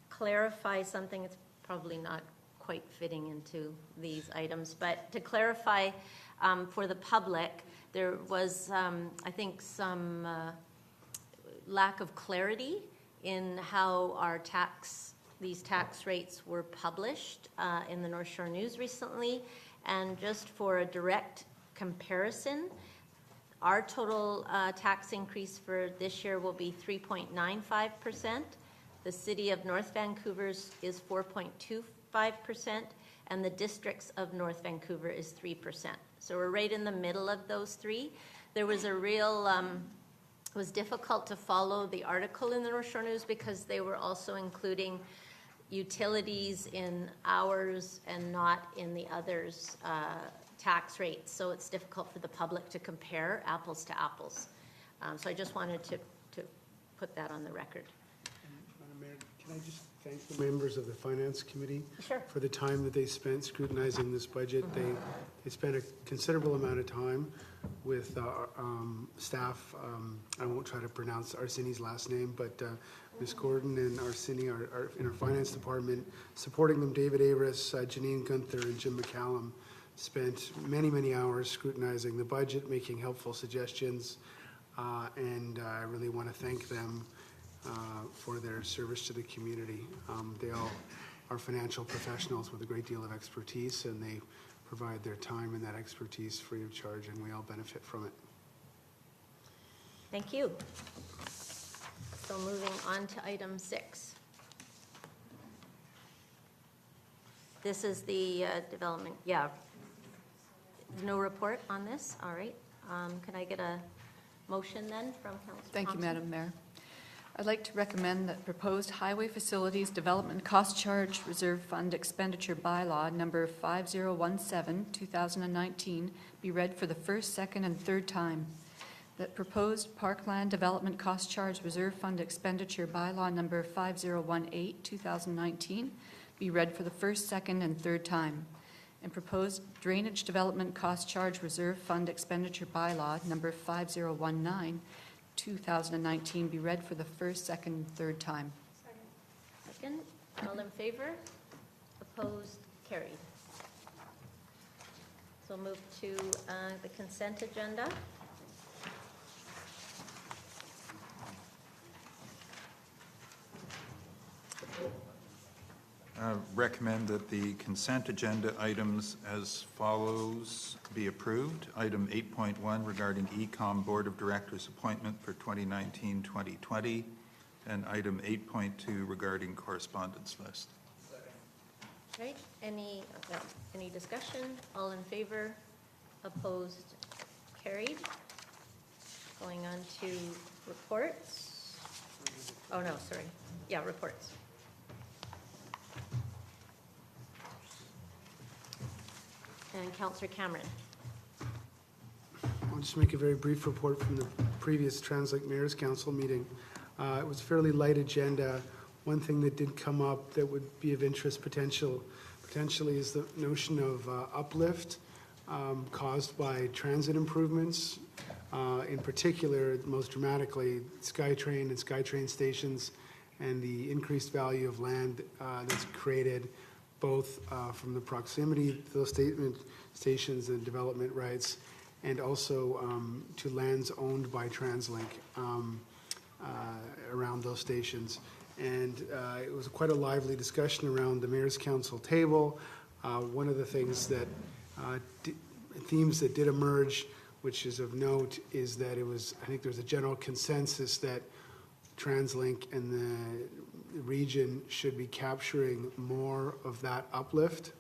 clarify something. It's probably not quite fitting into these items, but to clarify for the public, there was, I think, some lack of clarity in how our these tax rates were published in the North Shore News recently. And just for a direct comparison, our total tax increase for this year will be 3.95%. The City of North Vancouver's is 4.25%, and the districts of North Vancouver is 3%. So we're right in the middle of those three. There was a real, it was difficult to follow the article in the North Shore News because they were also including utilities in ours and not in the others' tax rates. So it's difficult for the public to compare apples to apples. So I just wanted to put that on the record. Madam Mayor, can I just thank the members of the Finance Committee Sure. for the time that they spent scrutinizing this budget. They spent a considerable amount of time with staff. I won't try to pronounce Arseni's last name, but Ms. Gordon and Arseni are in our Finance Department, supporting them. David Averis, Janine Gunther, and Jim McCallum spent many, many hours scrutinizing the budget, making helpful suggestions, and I really want to thank them for their service to the community. They all are financial professionals with a great deal of expertise, and they provide their time and that expertise free of charge, and we all benefit from it. Thank you. So moving on to item 6. This is the development, no report on this, all right. Can I get a motion then from Councillor Thank you, Thompson? Madam Mayor. I'd like to recommend that proposed Highway Facilities Development Cost Charge Reserve Fund Expenditure Bylaw number 5017, 2019 be read for the first, second, and third time. That proposed Parkland Development Cost Charge Reserve Fund Expenditure Bylaw number 5018, 2019 be read for the first, second, and third time. And proposed Drainage Development Cost Charge Reserve Fund Expenditure Bylaw number 5019, 2019 be read for the first, second, and third time. Second. All in favor? Opposed? Carried. So move to the consent agenda. recommend that the consent agenda items as follows be approved. Item 8.1 regarding ECOM Board of Directors appointment for 2019-2020, and item 8.2 regarding correspondence list. Right, any discussion? All in favor? Opposed? Carried. Going on to reports. Oh, no, sorry. Yeah, reports. And Councillor Cameron. I'll just make a very brief report from the previous TransLink Mayor's Council meeting. It was a fairly light agenda. One thing that did come up that would be of interest potentially is the notion of uplift caused by transit improvements. In particular, most dramatically, SkyTrain and SkyTrain stations and the increased value of land that's created both from the proximity to those stations and development rights, and also to lands owned by TransLink around those stations. And it was quite a lively discussion around the Mayor's Council table. One of the things that, themes that did emerge, which is of note, is that it was, I think there's a general consensus that TransLink and the region should be capturing more of that uplift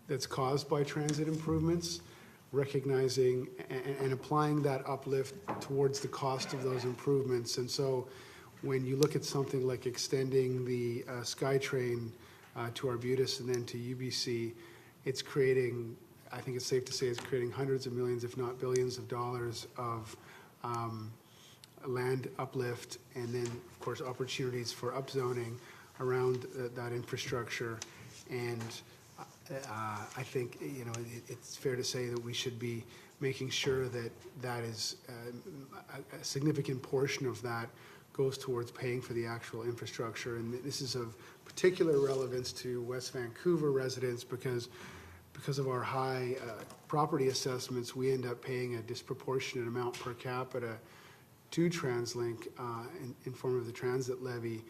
that's caused by transit improvements, recognizing and applying that uplift towards the cost of those improvements. And so when you look at something like extending the SkyTrain to Arbutus and then to UBC, it's creating, I think it's safe to say, it's creating hundreds of millions, if not billions of dollars of land uplift, and then, of course, opportunities for upzoning around that infrastructure. And I think, you know, it's fair to say that we should be making sure that that is a significant portion of that goes towards paying for the actual infrastructure. And this is of particular relevance to West Vancouver residents because of our high property assessments, we end up paying a disproportionate amount per capita to TransLink in form of the transit levy.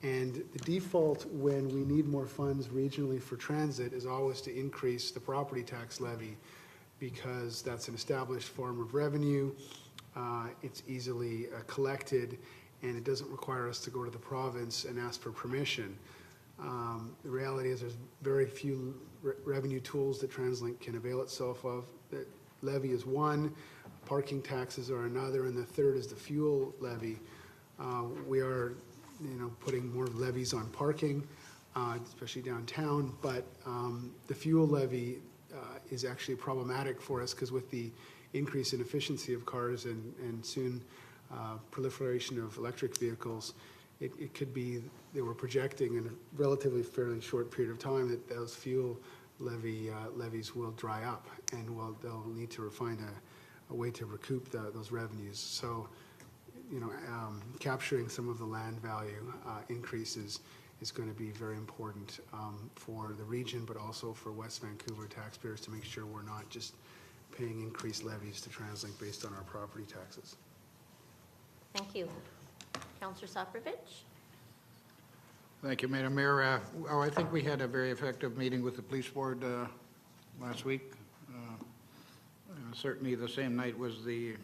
And the default when we need more funds regionally for transit is always to increase the property tax levy, because that's an established form of revenue. It's easily collected, and it doesn't require us to go to the province and ask for permission. The reality is there's very few revenue tools that TransLink can avail itself of. The levy is one, parking taxes are another, and the third is the fuel levy. We are, you know, putting more levies on parking, especially downtown, but the fuel levy is actually problematic for us because with the increase in efficiency of cars and soon proliferation of electric vehicles, it could be that we're projecting in a relatively fairly short period of time that those fuel levies will dry up, and they'll need to find a way to recoup those revenues. So, you know, capturing some of the land value increases is going to be very important for the region, but also for West Vancouver taxpayers to make sure we're not just paying increased levies to TransLink based on our property taxes. Thank you. Councillor Soprovich? Thank you, Madam Mayor. I think we had a very effective meeting with the police board last week. Certainly the same night was the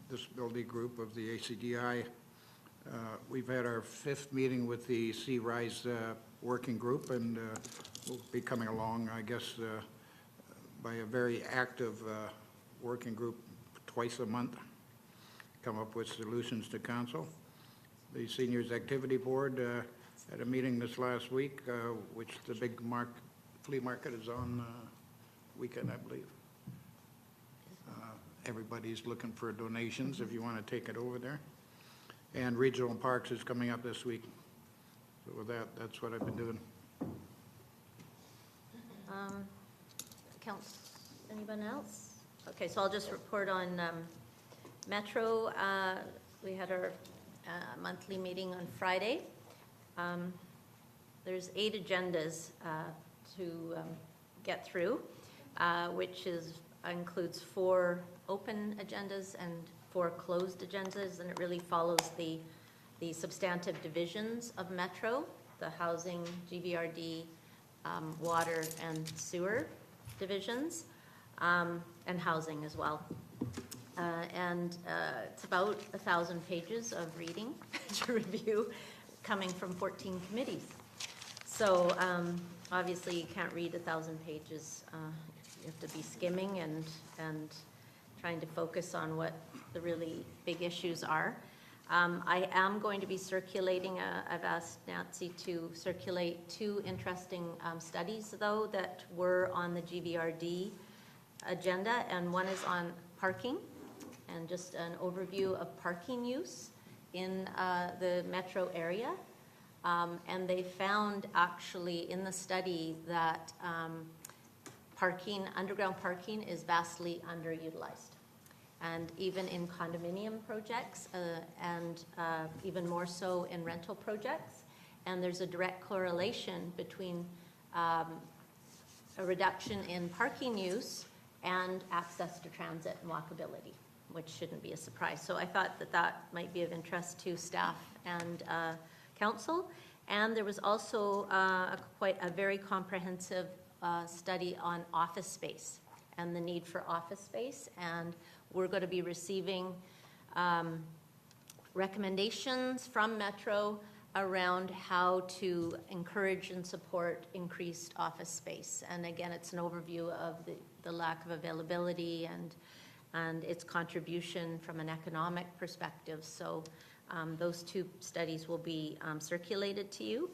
disability group of the ACDI. We've had our 5th meeting with the C-RISE working group, and we'll be coming along, I guess, by a very active working group twice a month, come up with solutions to council. The Seniors Activity Board had a meeting this last week, which the big flea market is on weekend, I believe. Everybody's looking for donations if you want to take it over there. And Regional Parks is coming up this week. So with that, that's what I've been doing. Anyone else? Okay, so I'll just report on Metro. We had our monthly meeting on Friday. There's 8 agendas to get through, which includes 4 open agendas and 4 closed agendas, and it really follows the substantive divisions of Metro. the housing, GVRD, water and sewer divisions, and housing as well. It's about 1,000 pages of reading to review, coming from 14 committees. So obviously, you can't read 1,000 pages. You have to be skimming and trying to focus on what the really big issues are. I am going to be circulating, I've asked Nancy to circulate 2 interesting studies, though, that were on the GVRD agenda, and one is on parking, and just an overview of parking use in the metro area. And they found actually in the study that underground parking is vastly underutilized. And even in condominium projects, and even more so in rental projects. And there's a direct correlation between a reduction in parking use and access to transit and walkability, which shouldn't be a surprise. So I thought that that might be of interest to staff and council. And there was also quite a very comprehensive study on office space and the need for office space. And we're going to be receiving recommendations from Metro around how to encourage and support increased office space. And again, it's an overview of the lack of availability and its contribution from an economic perspective. So those 2 studies will be circulated to you.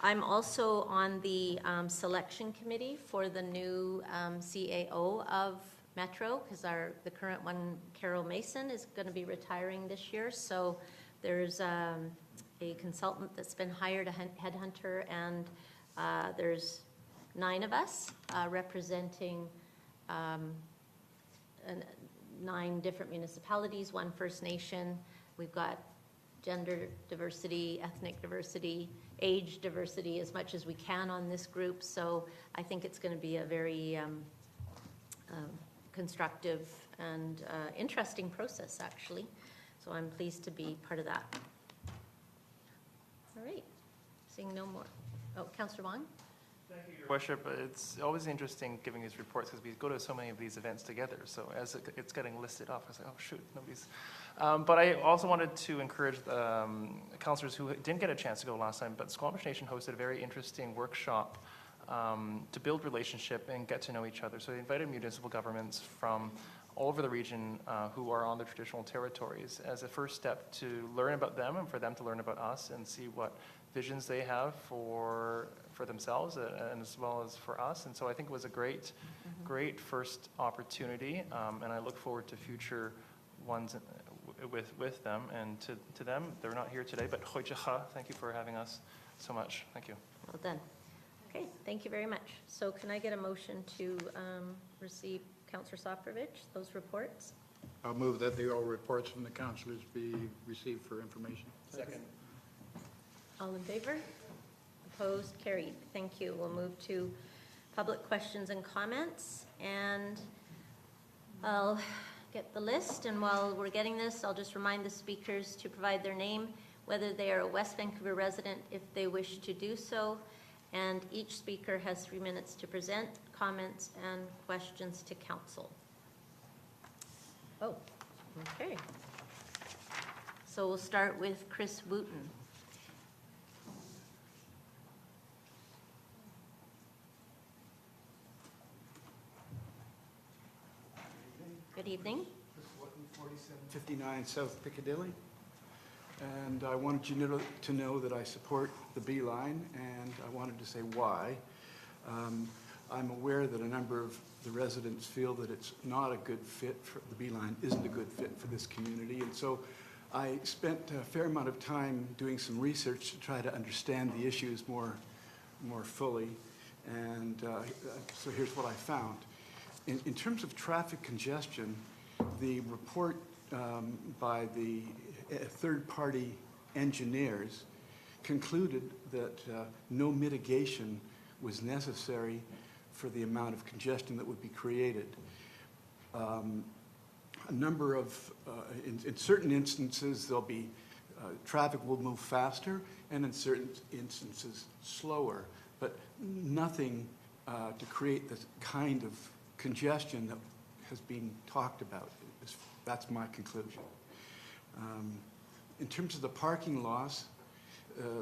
I'm also on the selection committee for the new CAO of Metro, because the current one, Carol Mason, is going to be retiring this year. So there's a consultant that's been hired, a headhunter, and there's 9 of us representing 9 different municipalities, 1 First Nation. We've got gender diversity, ethnic diversity, age diversity as much as we can on this group. So I think it's going to be a very constructive and interesting process, actually. So I'm pleased to be part of that. All right. Seeing no more. Oh, Councillor Wong? Thank you, Your Worship. It's always interesting giving these reports because we go to so many of these events together. So as it's getting listed off, I was like, oh, shoot, nobody's. But I also wanted to encourage councillors who didn't get a chance to go last time, but Squamish Nation hosted a very interesting workshop to build relationship and get to know each other. So they invited municipal governments from all over the region who are on the traditional territories as a first step to learn about them and for them to learn about us and see what visions they have for themselves and as well as for us. And so I think it was a great first opportunity, and I look forward to future ones with them. And to them, they're not here today, but thank you for having us so much. Thank you. Well done. Okay, thank you very much. So can I get a motion to receive Councillor Soprovich, those reports? I'll move that all reports from the councillors be received for information. Second. All in favor? Opposed? Carried. Thank you. We'll move to public questions and comments. And I'll get the list. And while we're getting this, I'll just remind the speakers to provide their name, whether they are a West Vancouver resident, if they wish to do so. And each speaker has 3 minutes to present comments and questions to council. Oh, okay. So we'll start with Chris Wooten. Good evening. 4759 South Piccadilly. And I wanted you to know that I support the B-line, and I wanted to say why. I'm aware that a number of the residents feel that it's not a good fit for the B-line, isn't a good fit for this community. And so I spent a fair amount of time doing some research to try to understand the issues more fully. And so here's what I found. In terms of traffic congestion, the report by the third-party engineers concluded that no mitigation was necessary for the amount of congestion that would be created. A number of, in certain instances, there'll be Traffic will move faster and in certain instances slower, but nothing to create the kind of congestion that has been talked about. That's my conclusion. In terms of the parking loss,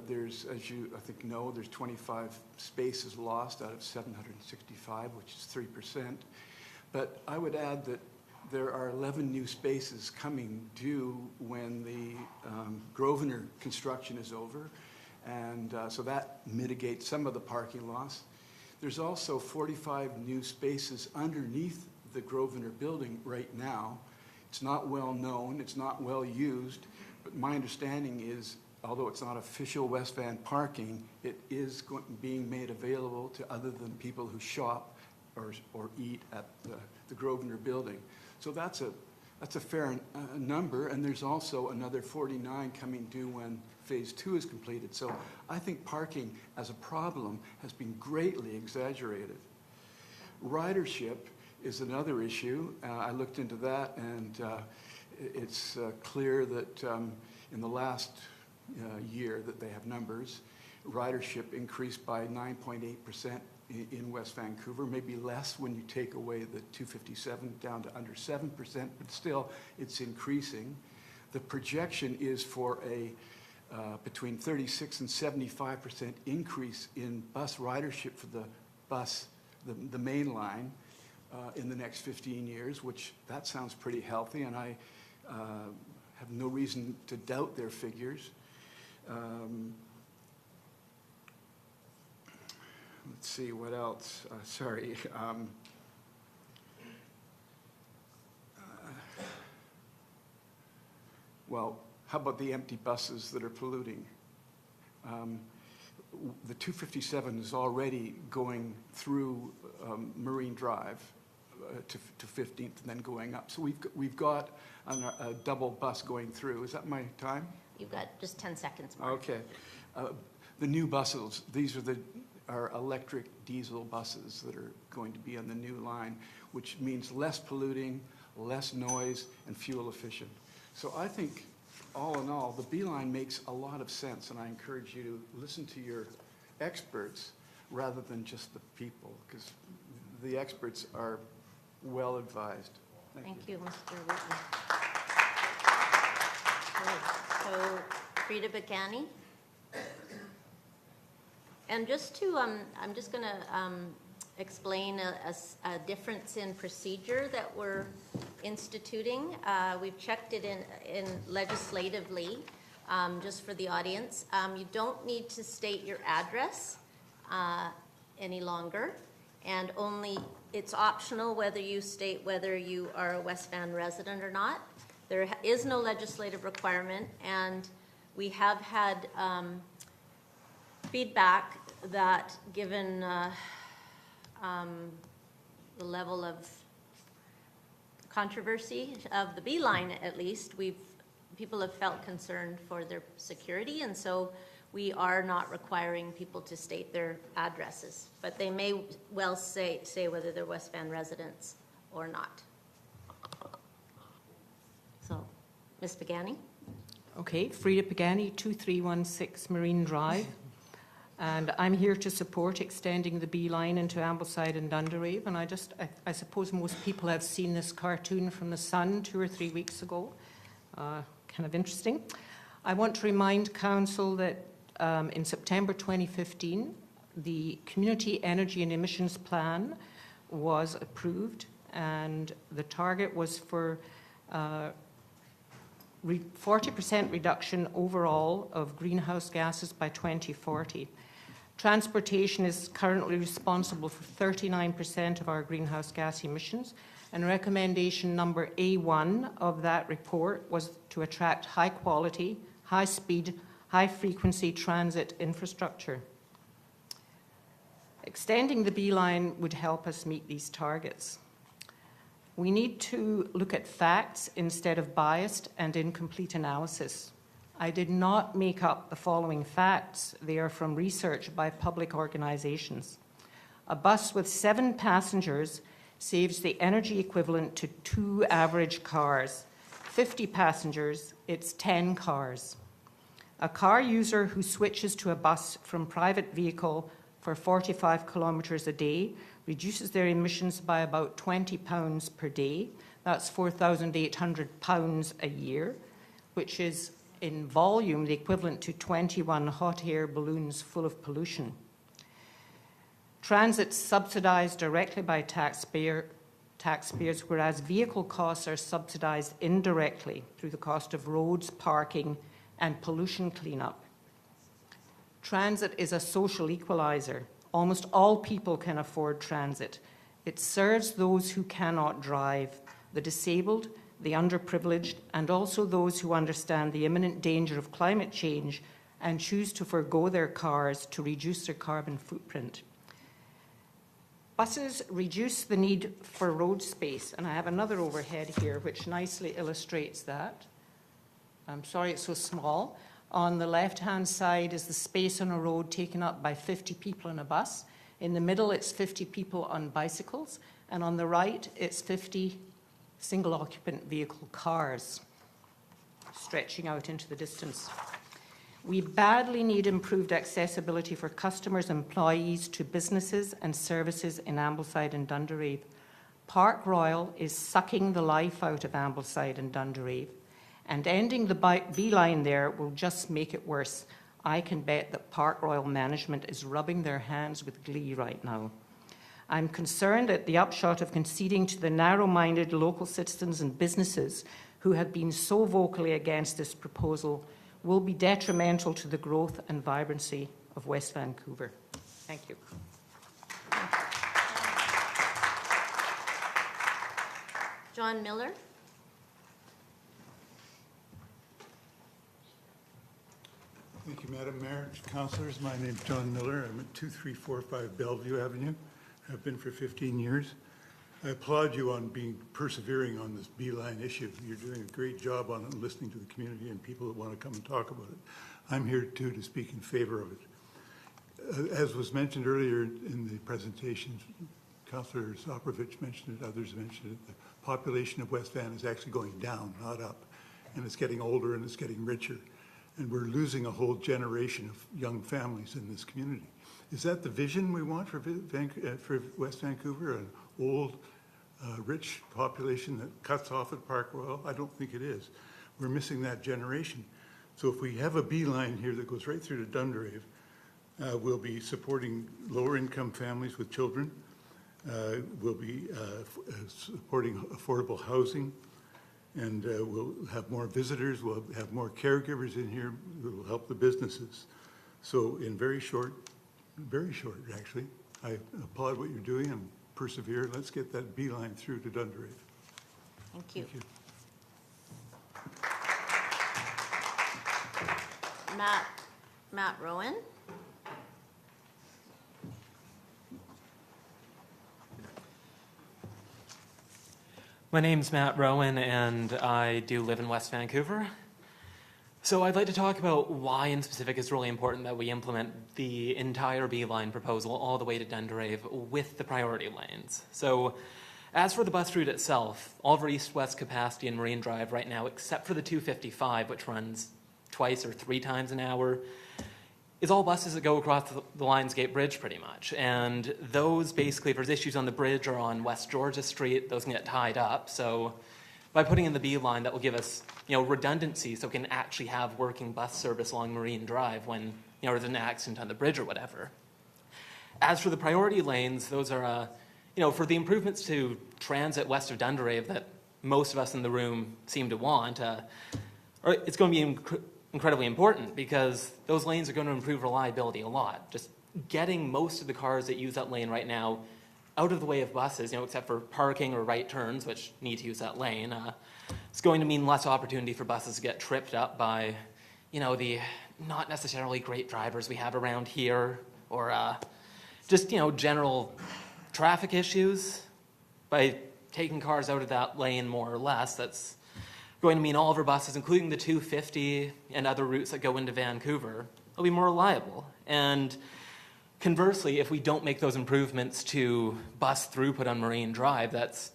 there's, as you I think know, there's 25 spaces lost out of 765, which is 3%. But I would add that there are 11 new spaces coming due when the Grosvenor construction is over, and so that mitigates some of the parking loss. There's also 45 new spaces underneath the Grosvenor building right now. It's not well known, it's not well used, but my understanding is, although it's not official West Van parking, it is being made available to other than people who shop or eat at the Grosvenor building. So that's a fair number, and there's also another 49 coming due when Phase 2 is completed. So I think parking as a problem has been greatly exaggerated. Ridership is another issue. I looked into that, and it's clear that in the last year that they have numbers, ridership increased by 9.8% in West Vancouver, maybe less when you take away the 257 down to under 7%, but still it's increasing. The projection is for a between 36 and 75% increase in bus ridership for the main line in the next 15 years, which that sounds pretty healthy, and I have no reason to doubt their figures. Let's see, what else? Sorry. Well, how about the empty buses that are polluting? The 257 is already going through Marine Drive to 15th and then going up. So we've got a double bus going through. Is that my time? You've got just 10 seconds more. Okay. The new buses, these are our electric diesel buses that are going to be on the new line, which means less polluting, less noise, and fuel efficient. So I think, all in all, the B-line makes a lot of sense, and I encourage you to listen to your experts rather than just the people, because the experts are well advised. Thank you, Mr. Whitney. So, Frida Bacani. And just to, I'm just going to explain a difference in procedure that we're instituting. We've checked it in legislatively, just for the audience. You don't need to state your address any longer, and it's optional whether you state whether you are a West Van resident or not. There is no legislative requirement, and we have had feedback that given the level of controversy of the B-line, at least, people have felt concerned for their security, and so we are not requiring people to state their addresses, but they may well say whether they're West Van residents or not. So, Ms. Pagani? Okay, Frida Pagani, 2316 Marine Drive. And I'm here to support extending the B-line into Ambleside and Dunderave. And I suppose most people have seen this cartoon from The Sun 2 or 3 weeks ago. Kind of interesting. I want to remind Council that in September 2015, the Community Energy and Emissions Plan was approved, and the target was for 40% reduction overall of greenhouse gases by 2040. Transportation is currently responsible for 39% of our greenhouse gas emissions, and recommendation number A1 of that report was to attract high quality, high speed, high frequency transit infrastructure. Extending the B-line would help us meet these targets. We need to look at facts instead of biased and incomplete analysis. I did not make up the following facts. They are from research by public organizations. A bus with 7 passengers saves the energy equivalent to 2 average cars. 50 passengers, it's 10 cars. A car user who switches to a bus from private vehicle for 45 kilometres a day reduces their emissions by about £20 per day. That's £4,800 a year, which is in volume the equivalent to 21 hot air balloons full of pollution. Transit's subsidised directly by taxpayers, whereas vehicle costs are subsidised indirectly through the cost of roads, parking, and pollution cleanup. Transit is a social equaliser. Almost all people can afford transit. It serves those who cannot drive, the disabled, the underprivileged, and also those who understand the imminent danger of climate change and choose to forgo their cars to reduce their carbon footprint. Buses reduce the need for road space, and I have another overhead here which nicely illustrates that. I'm sorry it's so small. On the left-hand side is the space on a road taken up by 50 people in a bus. In the middle, it's 50 people on bicycles, and on the right, it's 50 single-occupant vehicle cars stretching out into the distance. We badly need improved accessibility for customers, employees to businesses and services in Ambleside and Dunderave. Park Royal is sucking the life out of Ambleside and Dunderave, and ending the beeline there will just make it worse. I can bet that Park Royal management is rubbing their hands with glee right now. I'm concerned at the upshot of conceding to the narrow-minded local citizens and businesses who have been so vocally against this proposal will be detrimental to the growth and vibrancy of West Vancouver. Thank you. John Miller. Thank you, Madam Mayor, Councillors. My name is John Miller. I'm at 2345 Bellevue Avenue. I've been for 15 years. I applaud you on being persevering on this beeline issue. You're doing a great job on listening to the community and people that want to come and talk about it. I'm here too to speak in favor of it. As was mentioned earlier in the presentation, Councillor Soprovich mentioned it, others mentioned it, the population of West Van is actually going down, not up. And it's getting older and it's getting richer. And we're losing a whole generation of young families in this community. Is that the vision we want for West Vancouver, an old, rich population that cuts off at Park Royal? I don't think it is. We're missing that generation. So if we have a beeline here that goes right through to Dunderave, we'll be supporting lower-income families with children. We'll be supporting affordable housing. And we'll have more visitors, we'll have more caregivers in here who will help the businesses. So in very short actually, I applaud what you're doing and persevere. Let's get that beeline through to Dunderave. Thank you. Matt Rowan. My name's Matt Rowan, and I do live in West Vancouver. So I'd like to talk about why in specific it's really important that we implement the entire beeline proposal all the way to Dunderave with the priority lanes. So as for the bus route itself, all of our east-west capacity in Marine Drive right now, except for the 255, which runs twice or three times an hour, is all buses that go across the Lionsgate Bridge pretty much. And those basically, if there's issues on the bridge or on West Georgia Street, those can get tied up. So by putting in the beeline, that will give us, redundancy so we can actually have working bus service along Marine Drive when, there's an accident on the bridge or whatever. As for the priority lanes, those are, for the improvements to transit west of Dunderave that most of us in the room seem to want, it's going to be incredibly important because those lanes are going to improve reliability a lot. Just getting most of the cars that use that lane right now out of the way of buses, except for parking or right turns, which need to use that lane, it's going to mean less opportunity for buses to get tripped up by, the not necessarily great drivers we have around here, or just, general traffic issues. By taking cars out of that lane more or less, that's going to mean all of our buses, including the 250 and other routes that go into Vancouver, will be more reliable. And conversely, if we don't make those improvements to bus throughput on Marine Drive, that's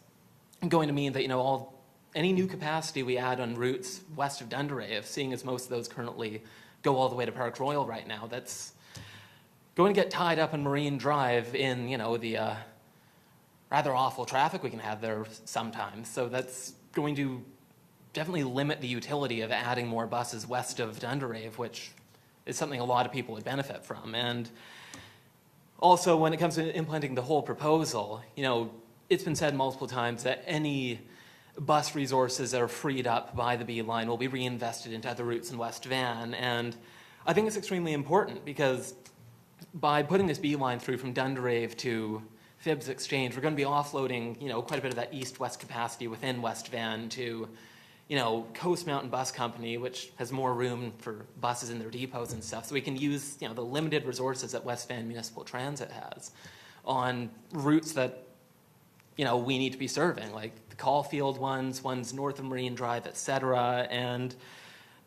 going to mean that, all any new capacity we add on routes west of Dunderave, seeing as most of those currently go all the way to Park Royal right now, that's going to get tied up in Marine Drive in, the rather awful traffic we can have there sometimes. So that's going to definitely limit the utility of adding more buses west of Dunderave, which is something a lot of people would benefit from. And also, when it comes to implementing the whole proposal, it's been said multiple times that any bus resources that are freed up by the B line will be reinvested into other routes in West Van. And I think it's extremely important because by putting this B line through from Dunderave to Phibbs Exchange, we're going to be offloading, quite a bit of that east-west capacity within West Van to, Coast Mountain Bus Company, which has more room for buses in their depots and stuff. So we can use, the limited resources that West Van Municipal Transit has on routes that, we need to be serving, like the Caulfield ones north of Marine Drive, et cetera. And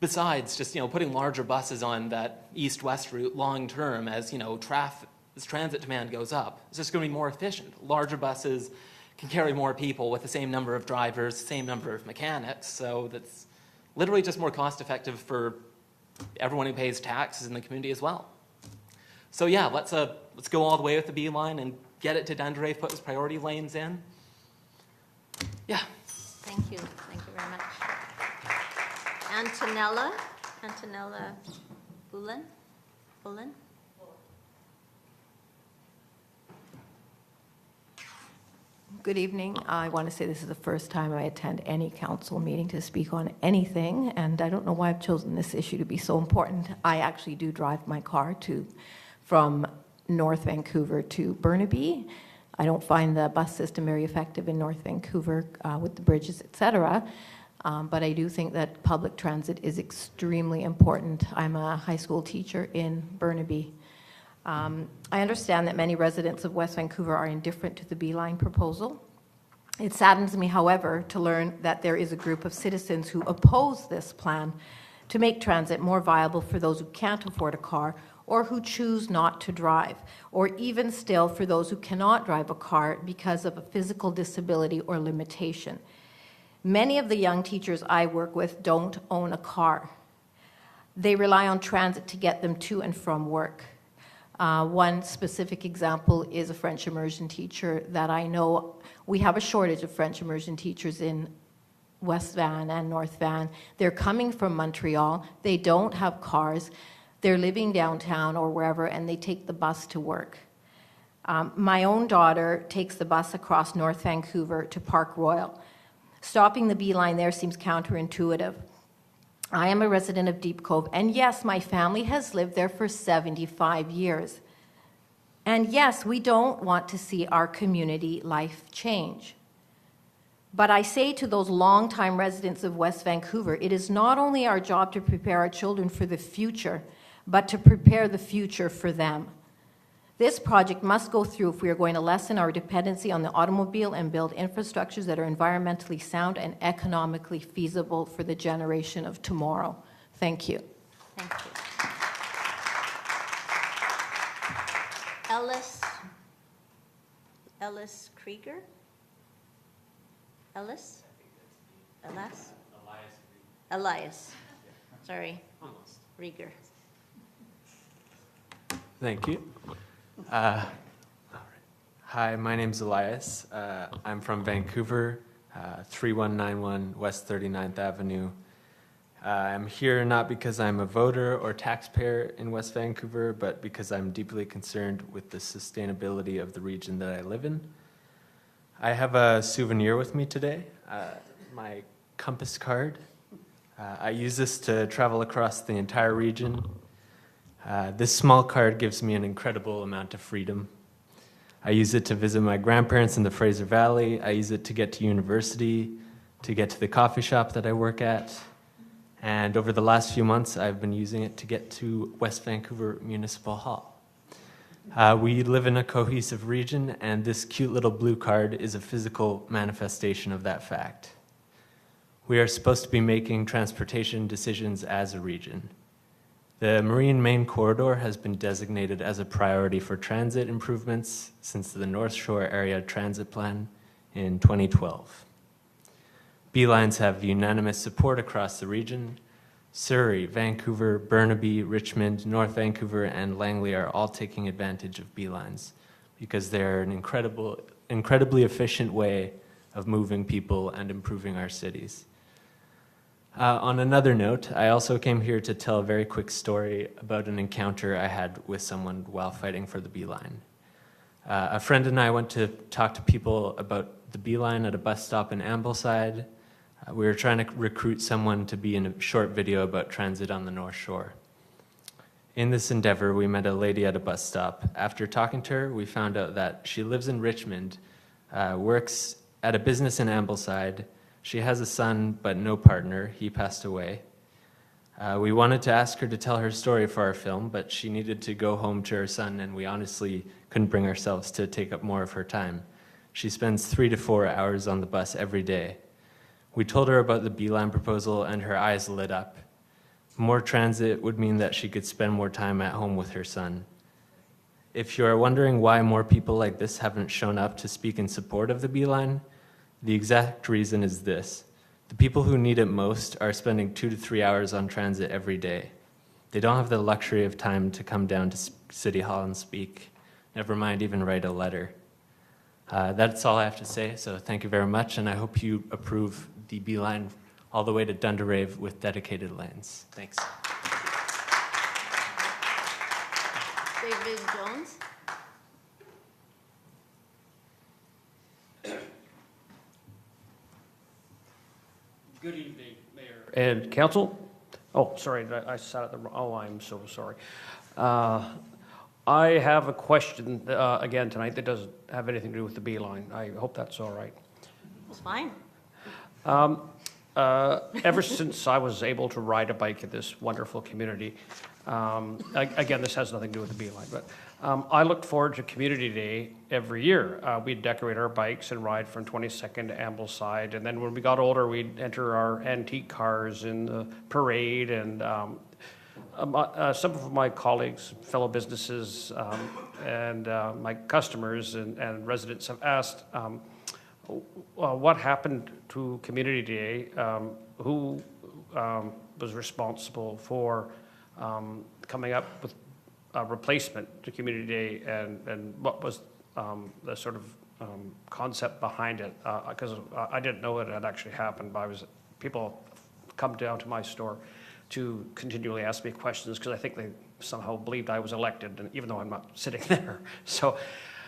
besides, just, putting larger buses on that east-west route long-term as, as transit demand goes up, it's just going to be more efficient. Larger buses can carry more people with the same number of drivers, same number of mechanics, so that's literally just more cost-effective for everyone who pays taxes in the community as well. So yeah, let's go all the way with the B line and get it to Dunderave, put those priority lanes in. Yeah. Thank you very much. Antonella Bullen? Good evening. I want to say this is the first time I attend any council meeting to speak on anything, and I don't know why I've chosen this issue to be so important. I actually do drive my car from North Vancouver to Burnaby. I don't find the bus system very effective in North Vancouver with the bridges, etc. But I do think that public transit is extremely important. I'm a high school teacher in Burnaby. I understand that many residents of West Vancouver are indifferent to the B-line proposal. It saddens me, however, to learn that there is a group of citizens who oppose this plan to make transit more viable for those who can't afford a car or who choose not to drive, or even still for those who cannot drive a car because of a physical disability or limitation. Many of the young teachers I work with don't own a car. They rely on transit to get them to and from work. One specific example is a French immersion teacher that I know. We have a shortage of French immersion teachers in West Van and North Van. They're coming from Montreal. They don't have cars. They're living downtown or wherever, and they take the bus to work. My own daughter takes the bus across North Vancouver to Park Royal. Stopping the B line there seems counterintuitive. I am a resident of Deep Cove, and yes, my family has lived there for 75 years. And yes, we don't want to see our community life change. But I say to those longtime residents of West Vancouver, it is not only our job to prepare our children for the future, but to prepare the future for them. This project must go through if we are going to lessen our dependency on the automobile and build infrastructures that are environmentally sound and economically feasible for the generation of tomorrow. Thank you. Thank you. Ellis Krieger? Elias. Sorry. Almost. Rieger. Thank you. Hi, my name's Elias. I'm from Vancouver, 3191 West 39th Avenue. I'm here not because I'm a voter or taxpayer in West Vancouver, but because I'm deeply concerned with the sustainability of the region that I live in. I have a souvenir with me today, my compass card. I use this to travel across the entire region. This small card gives me an incredible amount of freedom. I use it to visit my grandparents in the Fraser Valley. I use it to get to university, to get to the coffee shop that I work at. And over the last few months, I've been using it to get to West Vancouver Municipal Hall. We live in a cohesive region, and this cute little blue card is a physical manifestation of that fact. We are supposed to be making transportation decisions as a region. The Marine Main Corridor has been designated as a priority for transit improvements since the North Shore Area Transit Plan in 2012. Beelines have unanimous support across the region. Surrey, Vancouver, Burnaby, Richmond, North Vancouver, and Langley are all taking advantage of Beelines because they're an incredibly efficient way of moving people and improving our cities. On another note, I also came here to tell a very quick story about an encounter I had with someone while fighting for the Beeline. A friend and I went to talk to people about the Beeline at a bus stop in Ambleside. We were trying to recruit someone to be in a short video about transit on the North Shore. In this endeavor, we met a lady at a bus stop. After talking to her, we found out that she lives in Richmond, works at a business in Ambleside. She has a son, but no partner. He passed away. We wanted to ask her to tell her story for our film, but she needed to go home to her son, and we honestly couldn't bring ourselves to take up more of her time. She spends 3 to 4 hours on the bus every day. We told her about the Beeline proposal, and her eyes lit up. More transit would mean that she could spend more time at home with her son. If you are wondering why more people like this haven't shown up to speak in support of the Beeline, the exact reason is this. The people who need it most are spending 2 to 3 hours on transit every day. They don't have the luxury of time to come down to City Hall and speak, never mind even write a letter. That's all I have to say, so thank you very much, and I hope you approve the Beeline all the way to Dunderave with dedicated lanes. Thanks. David Jones? Good evening, Mayor and Council. Oh, sorry, I sat at the, I'm so sorry. I have a question, again, tonight that doesn't have anything to do with the Beeline. I hope that's all right. It's fine. Ever since I was able to ride a bike in this wonderful community, again, this has nothing to do with the Beeline, but I looked forward to Community Day every year. We'd decorate our bikes and ride from 22nd to Ambleside, and then when we got older, we'd enter our antique cars in the parade, and some of my colleagues, fellow businesses, and my customers and residents have asked, what happened to Community Day? Who was responsible for coming up with a replacement to Community Day, and what was the sort of concept behind it? Because I didn't know it had actually happened, but people come down to my store to continually ask me questions because I think they somehow believed I was elected, and even though I'm not sitting there. So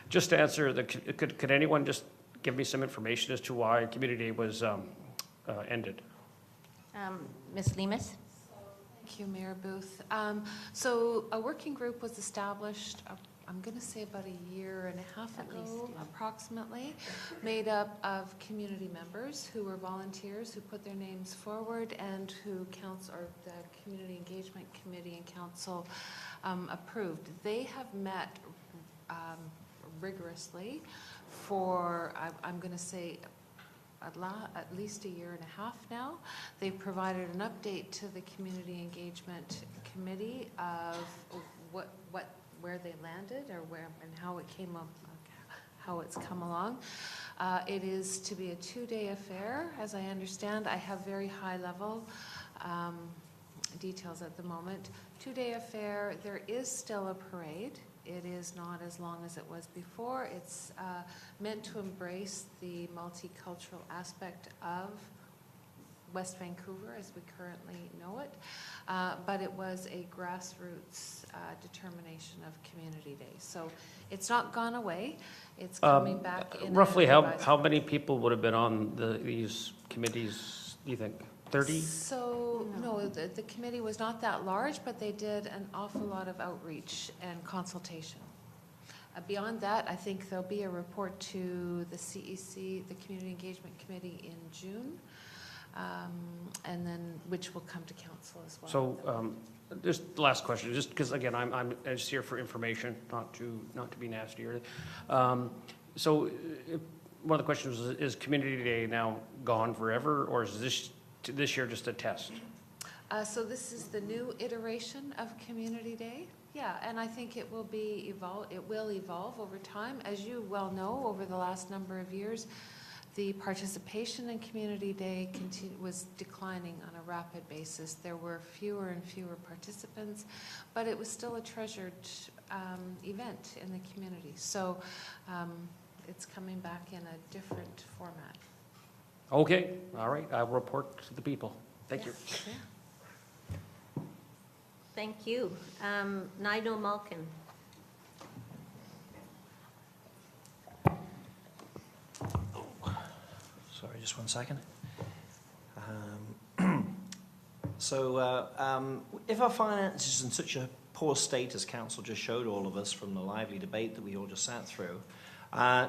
just to answer, could anyone just give me some information as to why Community Day was ended? Ms. Lemus? Thank you, Mayor Booth. So a working group was established, I'm going to say about a year and a half ago, approximately, made up of community members who were volunteers, who put their names forward, and who the Community Engagement Committee and Council approved. They have met rigorously for, I'm going to say, at least a year and a half now. They've provided an update to the Community Engagement Committee of where they landed, or and how it came up, how it's come along. It is to be a 2-day affair, as I understand. I have very high-level details at the moment. 2-day affair. There is still a parade. It is not as long as it was before. It's meant to embrace the multicultural aspect of West Vancouver as we currently know it, but it was a grassroots determination of Community Day. So it's not gone away. It's coming back in. Roughly how many people would have been on these committees, do you think? 30? So, no, the committee was not that large, but they did an awful lot of outreach and consultation. Beyond that, I think there'll be a report to the CEC, the Community Engagement Committee, in June, and then which will come to council as well. So, just the last question, just because again, I'm just here for information, not to be nasty or so. One of the questions is Community Day now gone forever, or is this year just a test? So this is the new iteration of Community Day. Yeah, and I think it will evolve over time. As you well know, over the last number of years, the participation in Community Day was declining on a rapid basis. There were fewer and fewer participants, but it was still a treasured event in the community. So it's coming back in a different format. Okay, all right, I will report to the people. Thank you. Yeah. Thank you. Nigel Malkin. Sorry, just 1 second. If our finances is in such a poor state as Council just showed all of us from the lively debate that we all just sat through,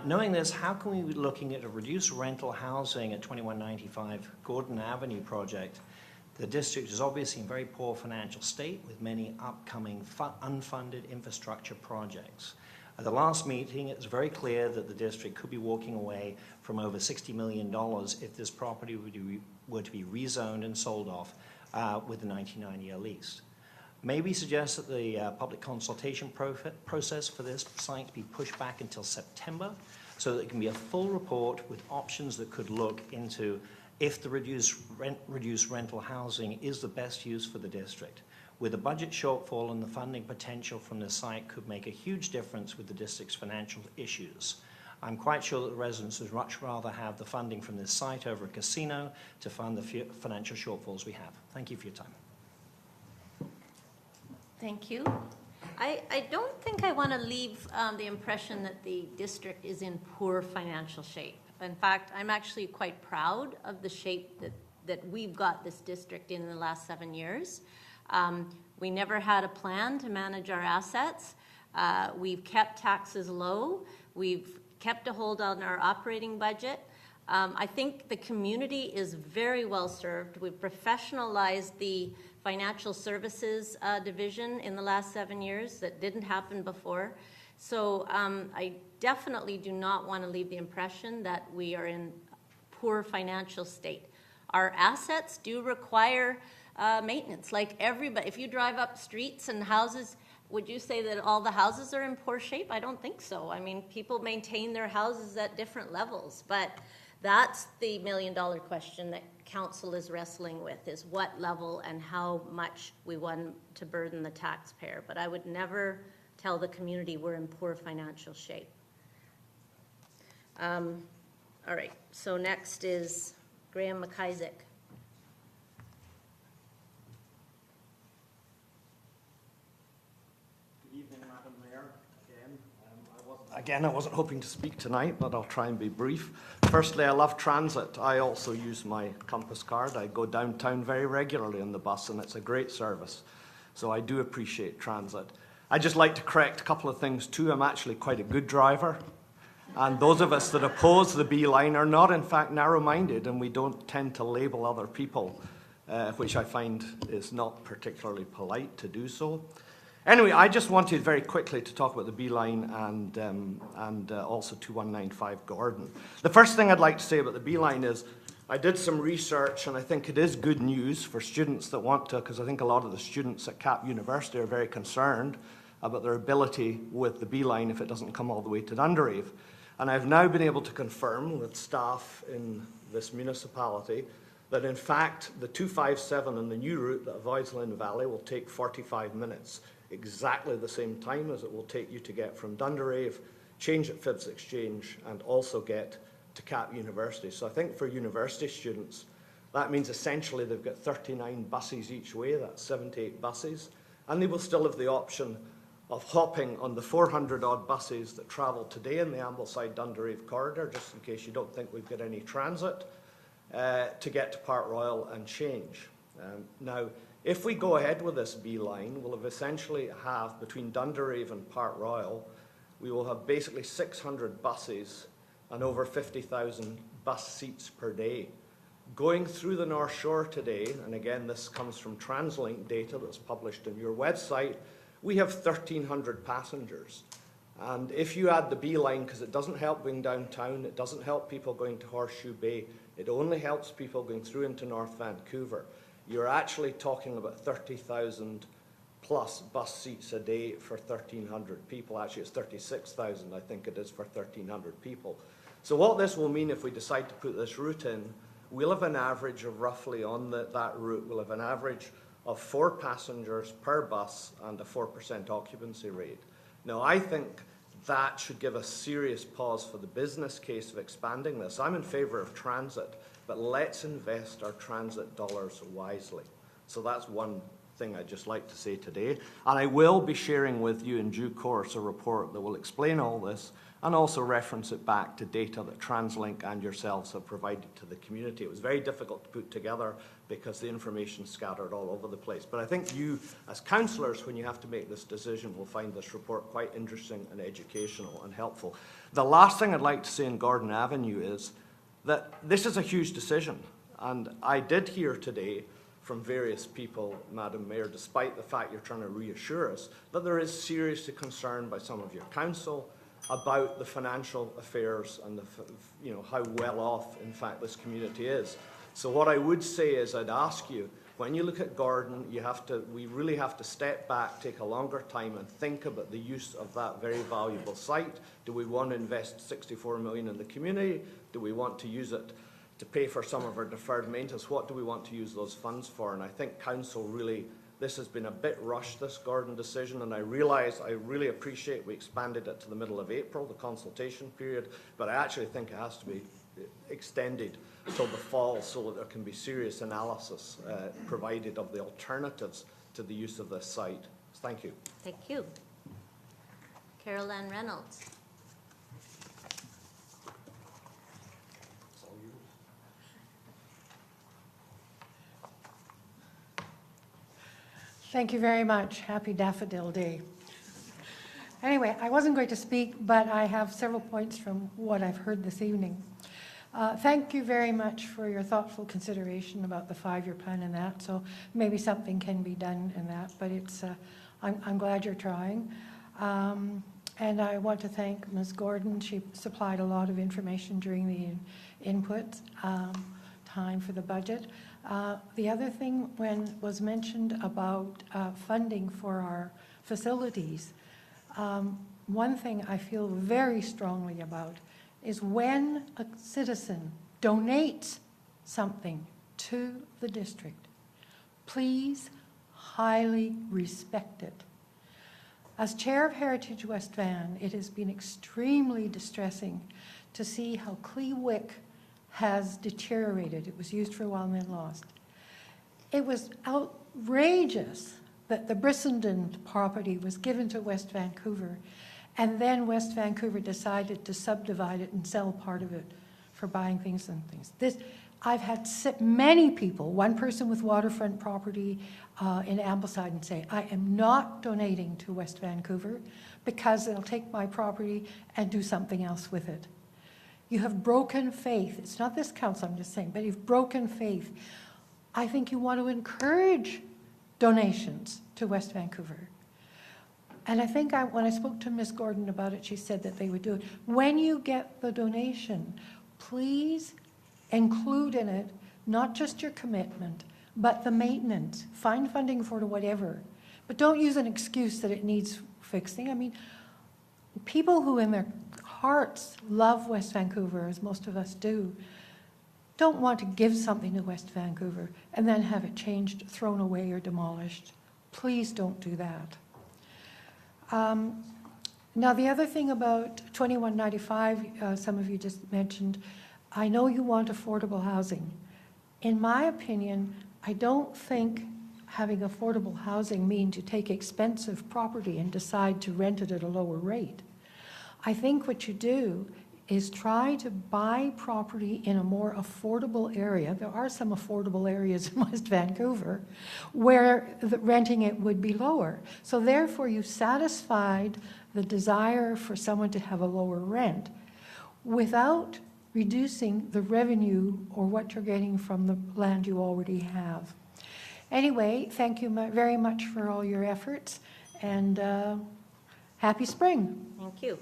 knowing this, how can we be looking at a reduced rental housing at 2195 Gordon Avenue project? The district is obviously in very poor financial state with many upcoming unfunded infrastructure projects. At the last meeting, it was very clear that the district could be walking away from over $60 million if this property were to be rezoned and sold off with a 99-year lease. May we suggest that the public consultation process for this site be pushed back until September so that it can be a full report with options that could look into if the reduced rental housing is the best use for the district. With a budget shortfall and the funding potential from this site could make a huge difference with the district's financial issues. I'm quite sure that the residents would much rather have the funding from this site over a casino to fund the financial shortfalls we have. Thank you for your time. Thank you. I don't think I want to leave the impression that the district is in poor financial shape. In fact, I'm actually quite proud of the shape that we've got this district in the last 7 years. We never had a plan to manage our assets. We've kept taxes low. We've kept a hold on our operating budget. I think the community is very well served. We've professionalized the financial services division in the last 7 years. That didn't happen before. So I definitely do not want to leave the impression that we are in poor financial state. Our assets do require maintenance, like everybody. If you drive up streets and houses, would you say that all the houses are in poor shape? I don't think so. I mean, people maintain their houses at different levels, but that's the million-dollar question that council is wrestling with, is what level and how much we want to burden the taxpayer. But I would never tell the community we're in poor financial shape. All right, so next is Graham McIsaac. Again, I wasn't hoping to speak tonight, but I'll try and be brief. Firstly, I love transit. I also use my Compass card. I go downtown very regularly on the bus, and it's a great service. So I do appreciate transit. I'd just like to correct a couple of things, too. I'm actually quite a good driver. And those of us that oppose the B line are not, in fact, narrow-minded, and we don't tend to label other people, which I find is not particularly polite to do so. Anyway, I just wanted very quickly to talk about the B line and also 2195 Gordon. The first thing I'd like to say about the B line is I did some research, and I think it is good news for students that want to, because I think a lot of the students at Cap University are very concerned about their ability with the B line if it doesn't come all the way to Dunderave. And I've now been able to confirm with staff in this municipality that in fact the 257 and the new route that avoids Lynn Valley will take 45 minutes, exactly the same time as it will take you to get from Dunderave, change at Phibbs Exchange, and also get to Cap University. So I think for university students, that means essentially they've got 39 buses each way, that's 78 buses, and they will still have the option of hopping on the 400-odd buses that travel today in the Ambleside-Dunderave corridor, just in case you don't think we've got any transit, to get to Park Royal and change. Now, if we go ahead with this B line, we'll have essentially have, between Dunderave and Park Royal, we will have basically 600 buses and over 50,000 bus seats per day. Going through the North Shore today, and again this comes from TransLink data that's published on your website, we have 1,300 passengers. And if you add the B line, because it doesn't help going downtown, it doesn't help people going to Horseshoe Bay, it only helps people going through into North Vancouver, you're actually talking about 30,000 plus bus seats a day for 1,300 people. Actually, it's 36,000, I think it is, for 1,300 people. So what this will mean if we decide to put this route in, we'll have an average of roughly on that route, we'll have an average of 4 passengers per bus and a 4% occupancy rate. Now, I think that should give us serious pause for the business case of expanding this. I'm in favour of transit, but let's invest our transit dollars wisely. So that's one thing I'd just like to say today. And I will be sharing with you in due course a report that will explain all this and also reference it back to data that TransLink and yourselves have provided to the community. It was very difficult to put together because the information scattered all over the place. But I think you, as councillors, when you have to make this decision, will find this report quite interesting and educational and helpful. The last thing I'd like to say in Gordon Avenue is that this is a huge decision. And I did hear today from various people, Madam Mayor, despite the fact you're trying to reassure us, that there is seriously concern by some of your council about the financial affairs and how well off, in fact, this community is. So what I would say is I'd ask you, when you look at Gordon, we really have to step back, take a longer time and think about the use of that very valuable site. Do we want to invest 64 million in the community? Do we want to use it to pay for some of our deferred maintenance? What do we want to use those funds for? And I think council really, this has been a bit rushed, this Gordon decision, and I really appreciate we expanded it to the middle of April, the consultation period, but I actually think it has to be extended till the fall so that there can be serious analysis provided of the alternatives to the use of this site. Thank you. Thank you. Carol Ann Reynolds. Thank you very much. Happy Daffodil Day. Anyway, I wasn't going to speak, but I have several points from what I've heard this evening. Thank you very much for your thoughtful consideration about the 5-year plan and that. So maybe something can be done in that, but I'm glad you're trying. And I want to thank Ms. Gordon. She supplied a lot of information during the input time for the budget. The other thing when was mentioned about funding for our facilities, one thing I feel very strongly about is when a citizen donates something to the district, please highly respect it. As chair of Heritage West Van, it has been extremely distressing to see how Cleewick has deteriorated. It was used for a while and then lost. It was outrageous that the Brissenden property was given to West Vancouver, and then West Vancouver decided to subdivide it and sell part of it for buying things and things. I've had many people, one person with waterfront property in Ambleside, and say, I am not donating to West Vancouver because they'll take my property and do something else with it. You have broken faith. It's not this council, I'm just saying, but you've broken faith. I think you want to encourage donations to West Vancouver. And I think when I spoke to Ms. Gordon about it, she said that they would do it. When you get the donation, please include in it not just your commitment, but the maintenance. Find funding for whatever. But don't use an excuse that it needs fixing. I mean, people who in their hearts love West Vancouver, as most of us do, don't want to give something to West Vancouver and then have it changed, thrown away, or demolished. Please don't do that. Now, the other thing about 2195, some of you just mentioned, I know you want affordable housing. In my opinion, I don't think having affordable housing means you take expensive property and decide to rent it at a lower rate. I think what you do is try to buy property in a more affordable area. There are some affordable areas in West Vancouver where renting it would be lower. So therefore, you satisfied the desire for someone to have a lower rent without reducing the revenue or what you're getting from the land you already have. Anyway, thank you very much for all your efforts, and happy spring. Thank you.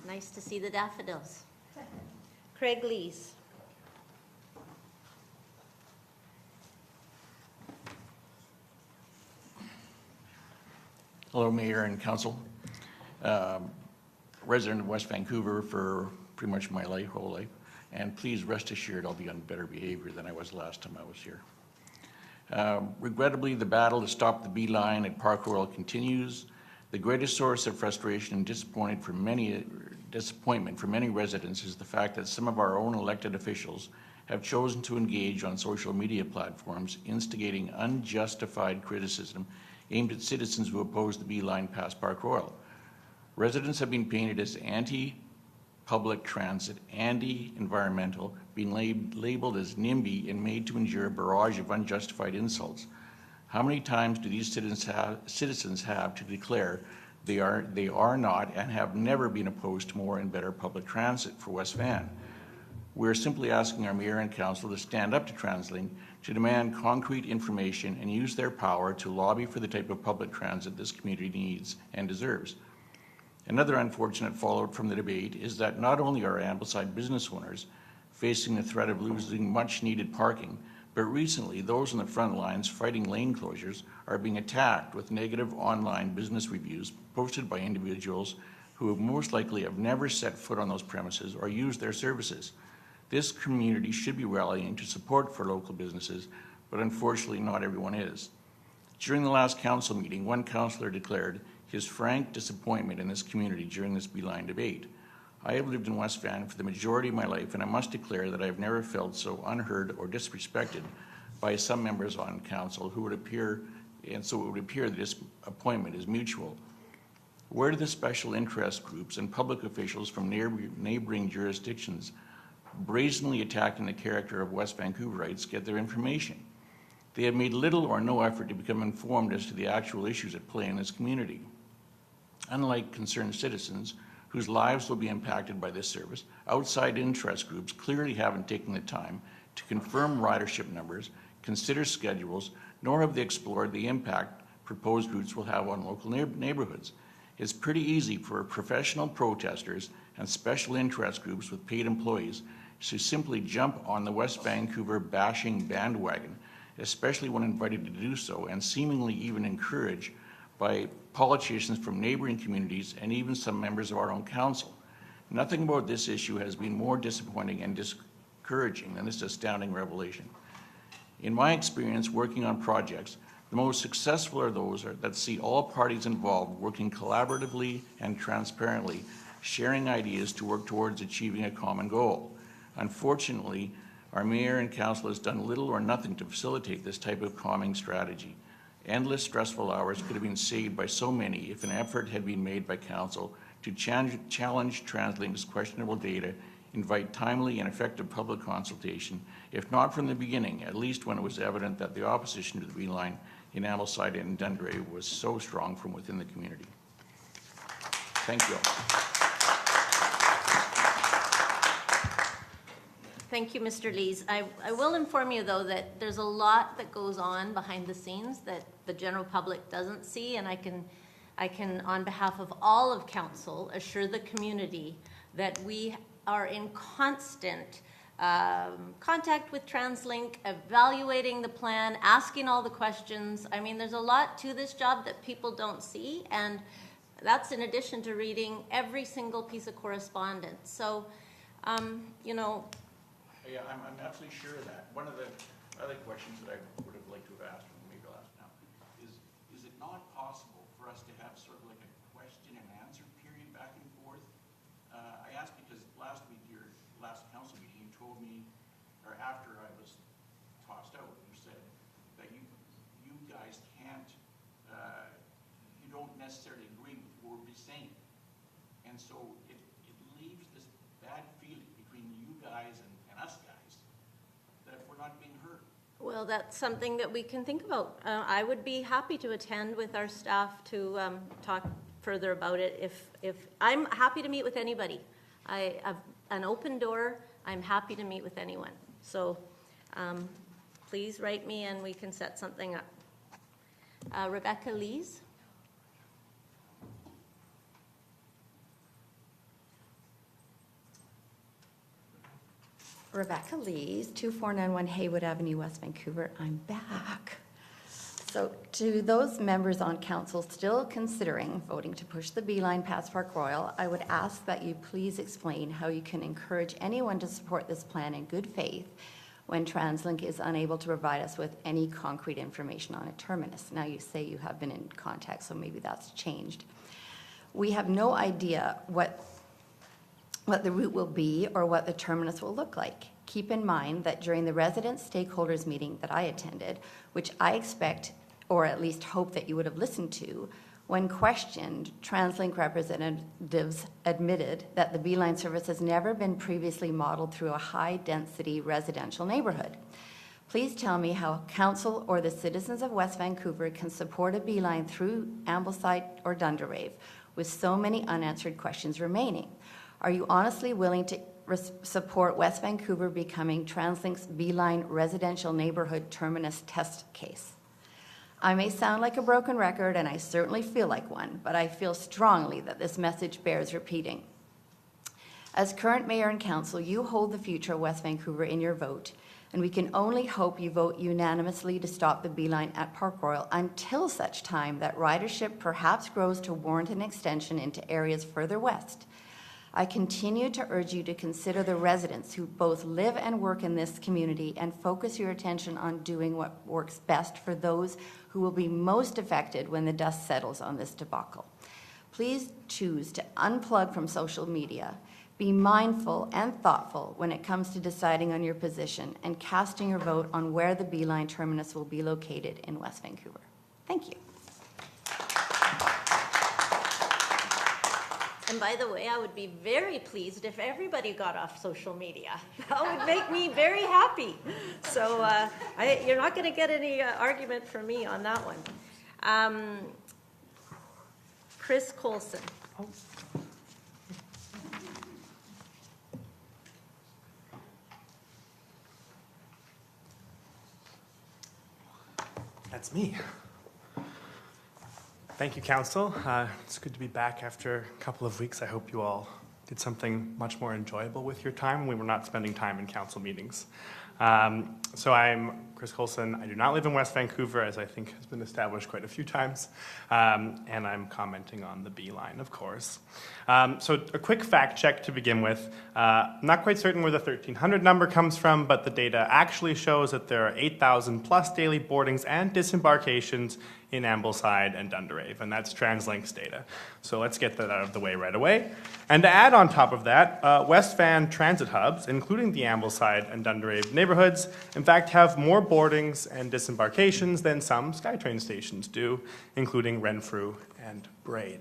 Nice to see the daffodils. Craig Lees. Hello, Mayor and Council. resident of West Vancouver for pretty much my whole life, and please rest assured I'll be on better behavior than I was last time I was here. Regrettably, the battle to stop the beeline at Park Royal continues. The greatest source of frustration and disappointment for many residents is the fact that some of our own elected officials have chosen to engage on social media platforms, instigating unjustified criticism aimed at citizens who oppose the beeline past Park Royal. Residents have been painted as anti-public transit, anti-environmental, being labeled as NIMBY, and made to endure a barrage of unjustified insults. How many times do these citizens have to declare they are not and have never been opposed to more and better public transit for West Van? We're simply asking our mayor and council to stand up to TransLink, to demand concrete information and use their power to lobby for the type of public transit this community needs and deserves. Another unfortunate fallout from the debate is that not only are Ambleside business owners facing the threat of losing much needed parking, but recently those on the front lines fighting lane closures are being attacked with negative online business reviews posted by individuals who most likely have never set foot on those premises or used their services. This community should be rallying to support for local businesses, but unfortunately not everyone is. During the last council meeting, one councillor declared his frank disappointment in this community during this beeline debate. I have lived in West Van for the majority of my life, and I must declare that I have never felt so unheard or disrespected by some members on council who would appear, and so it would appear that this appointment is mutual. Where do the special interest groups and public officials from neighboring jurisdictions brazenly attacking the character of West Vancouverites get their information? They have made little or no effort to become informed as to the actual issues at play in this community. Unlike concerned citizens whose lives will be impacted by this service, outside interest groups clearly haven't taken the time to confirm ridership numbers, consider schedules, nor have they explored the impact proposed routes will have on local neighborhoods. It's pretty easy for professional protesters and special interest groups with paid employees to simply jump on the West Vancouver bashing bandwagon, especially when invited to do so, and seemingly even encouraged by politicians from neighboring communities and even some members of our own council. Nothing about this issue has been more disappointing and discouraging than this astounding revelation. In my experience working on projects, the most successful are those that see all parties involved working collaboratively and transparently, sharing ideas to work towards achieving a common goal. Unfortunately, our mayor and council has done little or nothing to facilitate this type of calming strategy. Endless stressful hours could have been saved by so many if an effort had been made by council to challenge TransLink's questionable data, invite timely and effective public consultation, if not from the beginning, at least when it was evident that the opposition to the beeline in Ambleside and Dundray was so strong from within the community. Thank you all. Thank you, Mr. Lees. I will inform you, though, that there's a lot that goes on behind the scenes that the general public doesn't see, and I can, on behalf of all of council, assure the community that we are in constant contact with TransLink, evaluating the plan, asking all the questions. I mean, there's a lot to this job that people don't see, and that's in addition to reading every single piece of correspondence. So, you know, Yeah, I'm absolutely sure of that. One of the other questions that I would have liked to have asked, and maybe I'll ask now, is it not possible for us to have sort of like a question and answer period back and forth? I asked because last week, your last council meeting, you told me, or after I was tossed out, you said that you guys can't, you don't necessarily agree with what we're saying. And so it leaves this bad feeling between you guys and us guys, that we're not being heard. well, that's something that we can think about. I would be happy to attend with our staff to talk further about it. If I'm happy to meet with anybody. I have an open door. I'm happy to meet with anyone. So please write me and we can set something up. Rebecca Lees. Rebecca Lees, 2491 Haywood Avenue, West Vancouver. I'm back. So to those members on council still considering voting to push the B-line past Park Royal, I would ask that you please explain how you can encourage anyone to support this plan in good faith when TransLink is unable to provide us with any concrete information on a terminus. Now you say you have been in contact, so maybe that's changed. We have no idea what the route will be or what the terminus will look like. Keep in mind that during the resident stakeholders meeting that I attended, which I expect or at least hope that you would have listened to, when questioned, TransLink representatives admitted that the B-line service has never been previously modeled through a high-density residential neighborhood. Please tell me how council or the citizens of West Vancouver can support a B-line through Ambleside or Dunderave with so many unanswered questions remaining. Are you honestly willing to support West Vancouver becoming TransLink's B-line residential neighborhood terminus test case? I may sound like a broken record, and I certainly feel like one, but I feel strongly that this message bears repeating. As current mayor and council, you hold the future of West Vancouver in your vote, and we can only hope you vote unanimously to stop the B-line at Park Royal until such time that ridership perhaps grows to warrant an extension into areas further west. I continue to urge you to consider the residents who both live and work in this community and focus your attention on doing what works best for those who will be most affected when the dust settles on this debacle. Please choose to unplug from social media, be mindful and thoughtful when it comes to deciding on your position and casting your vote on where the B-line terminus will be located in West Vancouver. Thank you. And by the way, I would be very pleased if everybody got off social media. That would make me very happy. So you're not going to get any argument from me on that one. Chris Colson. Oh. That's me. Thank you, Council. It's good to be back after a couple of weeks. I hope you all did something much more enjoyable with your time. We were not spending time in council meetings. So I'm Chris Colson. I do not live in West Vancouver, as I think has been established quite a few times. And I'm commenting on the B-line, of course. So a quick fact check to begin with. I'm not quite certain where the 1,300 number comes from, but the data actually shows that there are 8,000 plus daily boardings and disembarkations in Ambleside and Dunderave, and that's TransLink's data. So let's get that out of the way right away. And to add on top of that, West Van transit hubs, including the Ambleside and Dunderave neighborhoods, in fact have more boardings and disembarkations than some SkyTrain stations do, including Renfrew and Braid.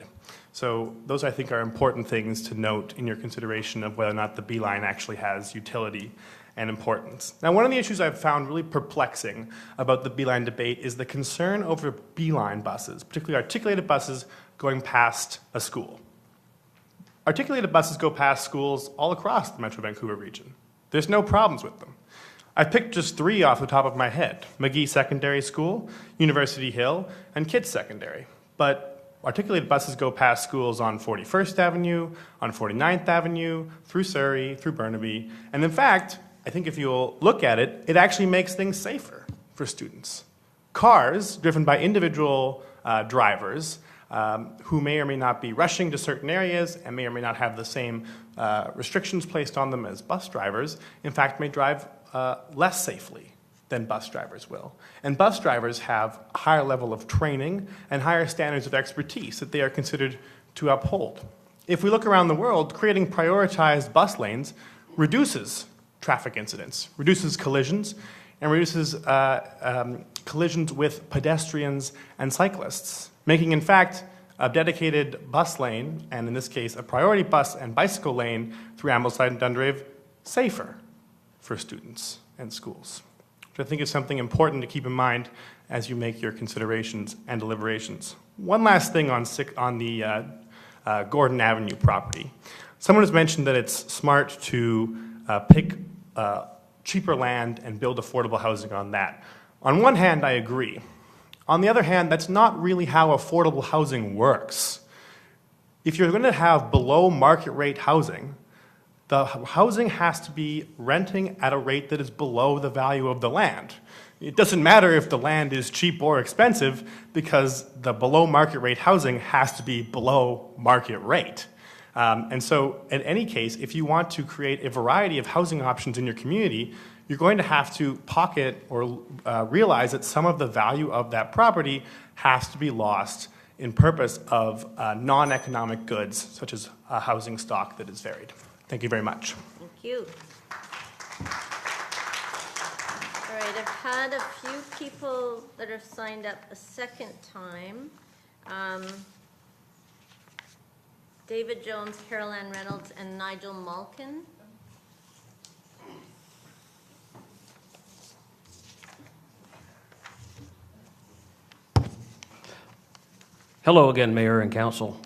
So those, I think, are important things to note in your consideration of whether or not the B-line actually has utility and importance. Now, one of the issues I've found really perplexing about the B-line debate is the concern over B-line buses, particularly articulated buses going past a school. Articulated buses go past schools all across the Metro Vancouver region. There's no problems with them. I've picked just 3 off the top of my head: McGee Secondary School, University Hill, and Kitts Secondary. But articulated buses go past schools on 41st Avenue, on 49th Avenue, through Surrey, through Burnaby, and in fact, I think if you'll look at it, it actually makes things safer for students. Cars driven by individual drivers who may or may not be rushing to certain areas and may or may not have the same restrictions placed on them as bus drivers, in fact, may drive less safely than bus drivers will. And bus drivers have a higher level of training and higher standards of expertise that they are considered to uphold. If we look around the world, creating prioritized bus lanes reduces traffic incidents, reduces collisions, and reduces collisions with pedestrians and cyclists, making, in fact, a dedicated bus lane, and in this case, a priority bus and bicycle lane through Ambleside and Dunderave, safer for students and schools, which I think is something important to keep in mind as you make your considerations and deliberations. One last thing on the Gordon Avenue property. Someone has mentioned that it's smart to pick cheaper land and build affordable housing on that. On one hand, I agree. On the other hand, that's not really how affordable housing works. If you're going to have below market rate housing, the housing has to be renting at a rate that is below the value of the land. it doesn't matter if the land is cheap or expensive, because the below market rate housing has to be below market rate. And so in any case, if you want to create a variety of housing options in your community, you're going to have to pocket or realize that some of the value of that property has to be lost in purpose of non-economic goods, such as a housing stock that is varied. Thank you very much. Thank you. All right, I've had a few people that have signed up a second time. David Jones, Carol Ann Reynolds, and Nigel Malkin. Hello again, Mayor and Council.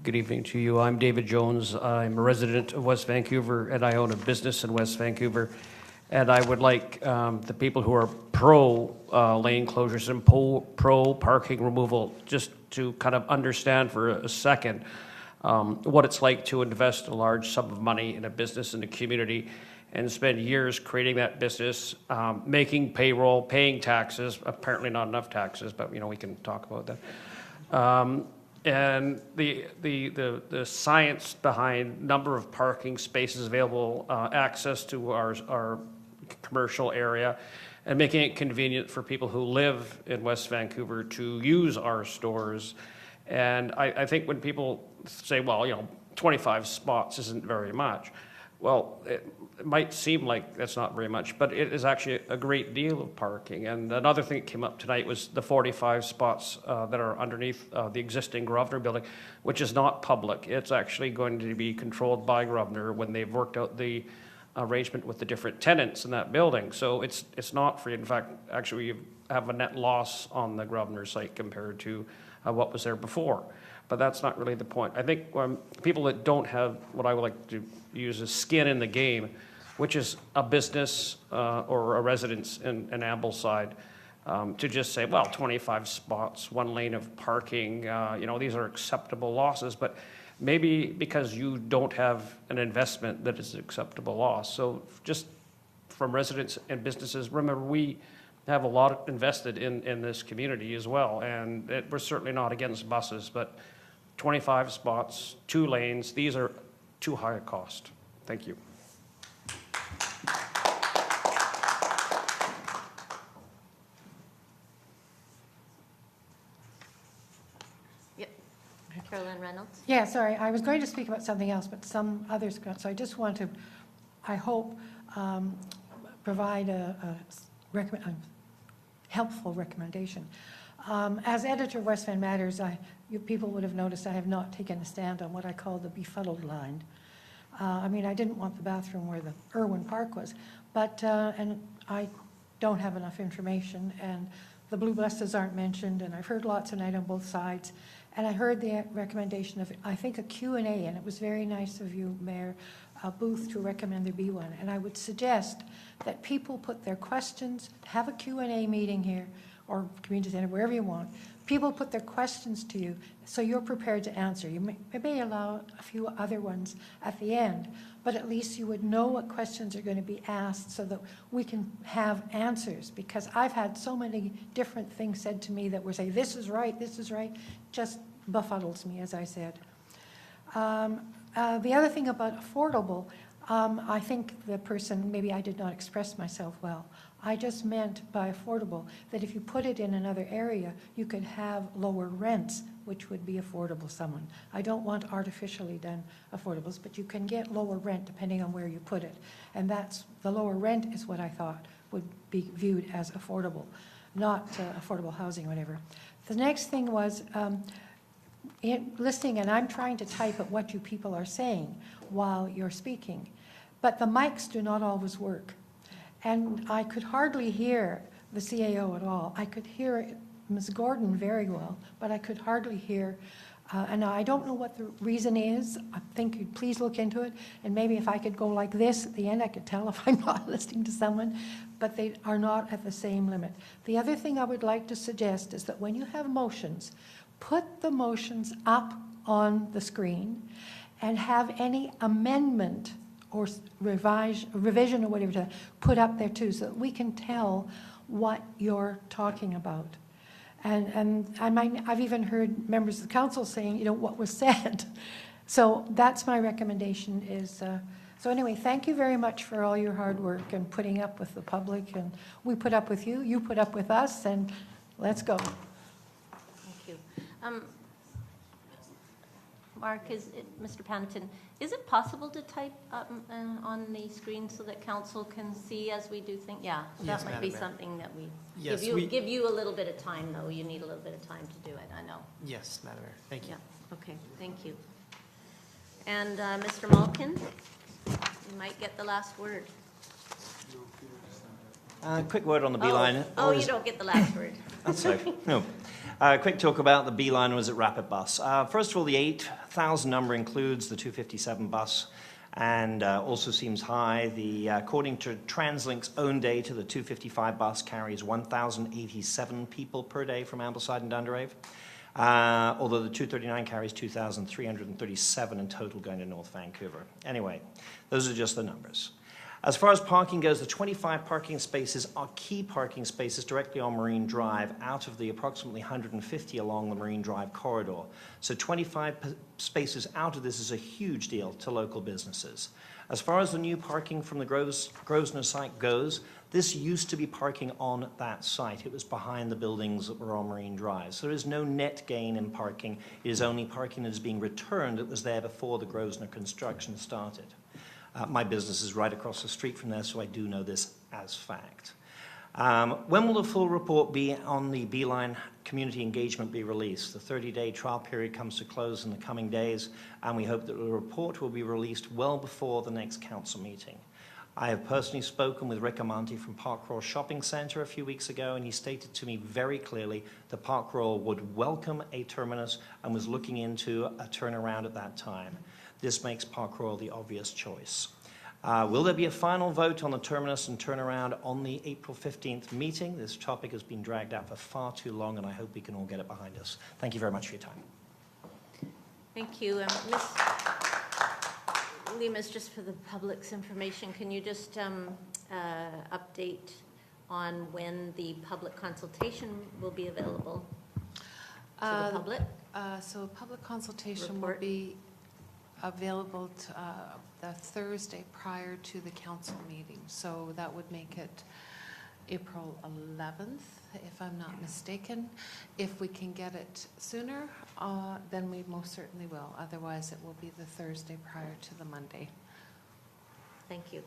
Good evening to you. I'm David Jones. I'm a resident of West Vancouver, and I own a business in West Vancouver. And I would like the people who are pro lane closures and pro parking removal just to kind of understand for a second what it's like to invest a large sum of money in a business in a community and spend years creating that business, making payroll, paying taxes, apparently not enough taxes, but we can talk about that. And the science behind number of parking spaces available, access to our commercial area, and making it convenient for people who live in West Vancouver to use our stores. And I think when people say, well, 25 spots isn't very much, well, it might seem like that's not very much, but it is actually a great deal of parking. And another thing that came up tonight was the 45 spots that are underneath the existing Grosvenor building, which is not public. It's actually going to be controlled by Grosvenor when they've worked out the arrangement with the different tenants in that building. So it's not free. In fact, actually, we have a net loss on the Grosvenor site compared to what was there before. But that's not really the point. I think people that don't have what I would like to use as skin in the game, which is a business or a residence in Ambleside, to just say, well, 25 spots, one lane of parking, these are acceptable losses, but maybe because you don't have an investment that is an acceptable loss. So just from residents and businesses, remember we have a lot invested in this community as well, and we're certainly not against buses, but 25 spots, 2 lanes, these are too high a cost. Thank you. Yep. Carolyn Reynolds. Yeah, sorry, I was going to speak about something else, but some others, so I just want to, I hope, provide a helpful recommendation. As editor of West Van Matters, you people would have noticed I have not taken a stand on what I call the befuddled line. I didn't want the bathroom where the Irwin Park was, but, and I don't have enough information, and the blue buses aren't mentioned, and I've heard lots tonight on both sides, and I heard the recommendation of, I think, a Q&A, and it was very nice of you, Mayor Booth, to recommend there be one, and I would suggest that people put their questions, have a Q&A meeting here, or community center, wherever you want. People put their questions to you, so you're prepared to answer. You may allow a few other ones at the end, but at least you would know what questions are going to be asked so that we can have answers, because I've had so many different things said to me that were saying, this is right, just befuddles me, as I said. The other thing about affordable, I think the person, maybe I did not express myself well. I just meant by affordable that if you put it in another area, you could have lower rents, which would be affordable someone. I don't want artificially done affordables, but you can get lower rent depending on where you put it. And that's, the lower rent is what I thought would be viewed as affordable, not affordable housing, whatever. The next thing was listening, and I'm trying to type at what you people are saying while you're speaking, but the mics do not always work. And I could hardly hear the CAO at all. I could hear Ms. Gordon very well, but I could hardly hear, and I don't know what the reason is. I think you'd please look into it, and maybe if I could go like this at the end, I could tell if I'm not listening to someone, but they are not at the same limit. The other thing I would like to suggest is that when you have motions, put the motions up on the screen and have any amendment or revision or whatever to put up there too, so that we can tell what you're talking about. And I've even heard members of the council saying, you know, what was said. So that's my recommendation is, so anyway, thank you very much for all your hard work and putting up with the public. And we put up with you, you put up with us, and let's go. Thank you. Mark, Mr. Panton, is it possible to type up on the screen so that council can see as we do things? Yeah, Yes, that might Madam be Mayor. something that we, Yes, give you a little bit of time, though. You need a little bit of time to do it, I know. Yes, Madam Mayor. Thank you. Yeah, okay, thank you. And Mr. Malkin, you might get the last word. Quick word on the Beeline. Oh, you don't get the last word. That's okay. No. Quick talk about the Beeline was at Rapid Bus. First of all, the 8,000 number includes the 257 bus and also seems high. According to TransLink's own data, the 255 bus carries 1,087 people per day from Ambleside and Dunderave, although the 239 carries 2,337 in total going to North Vancouver. Anyway, those are just the numbers. As far as parking goes, the 25 parking spaces are key parking spaces directly on Marine Drive out of the approximately 150 along the Marine Drive corridor. So 25 spaces out of this is a huge deal to local businesses. As far as the new parking from the Grosvenor site goes, this used to be parking on that site. It was behind the buildings that were on Marine Drive. So there is no net gain in parking. It is only parking that is being returned that was there before the Grosvenor construction started. My business is right across the street from there, so I do know this as fact. When will the full report be on the Beeline community engagement be released? The 30-day trial period comes to close in the coming days, and we hope that the report will be released well before the next council meeting. I have personally spoken with Rick Amonte from Park Royal Shopping Centre a few weeks ago, and he stated to me very clearly that Park Royal would welcome a terminus and was looking into a turnaround at that time. This makes Park Royal the obvious choice. Will there be a final vote on the terminus and turnaround on the April 15th meeting? This topic has been dragged out for far too long, and I hope we can all get it behind us. Thank you very much for your time. Thank you. Ms. Lemus, just for the public's information, can you just update on when the public consultation will be available to the public? So public consultation Report. will be available the Thursday prior to the council meeting. So that would make it April 11th, if I'm not mistaken. If we can get it sooner, then we most certainly will. Otherwise, it will be the Thursday prior to the Monday. Thank you.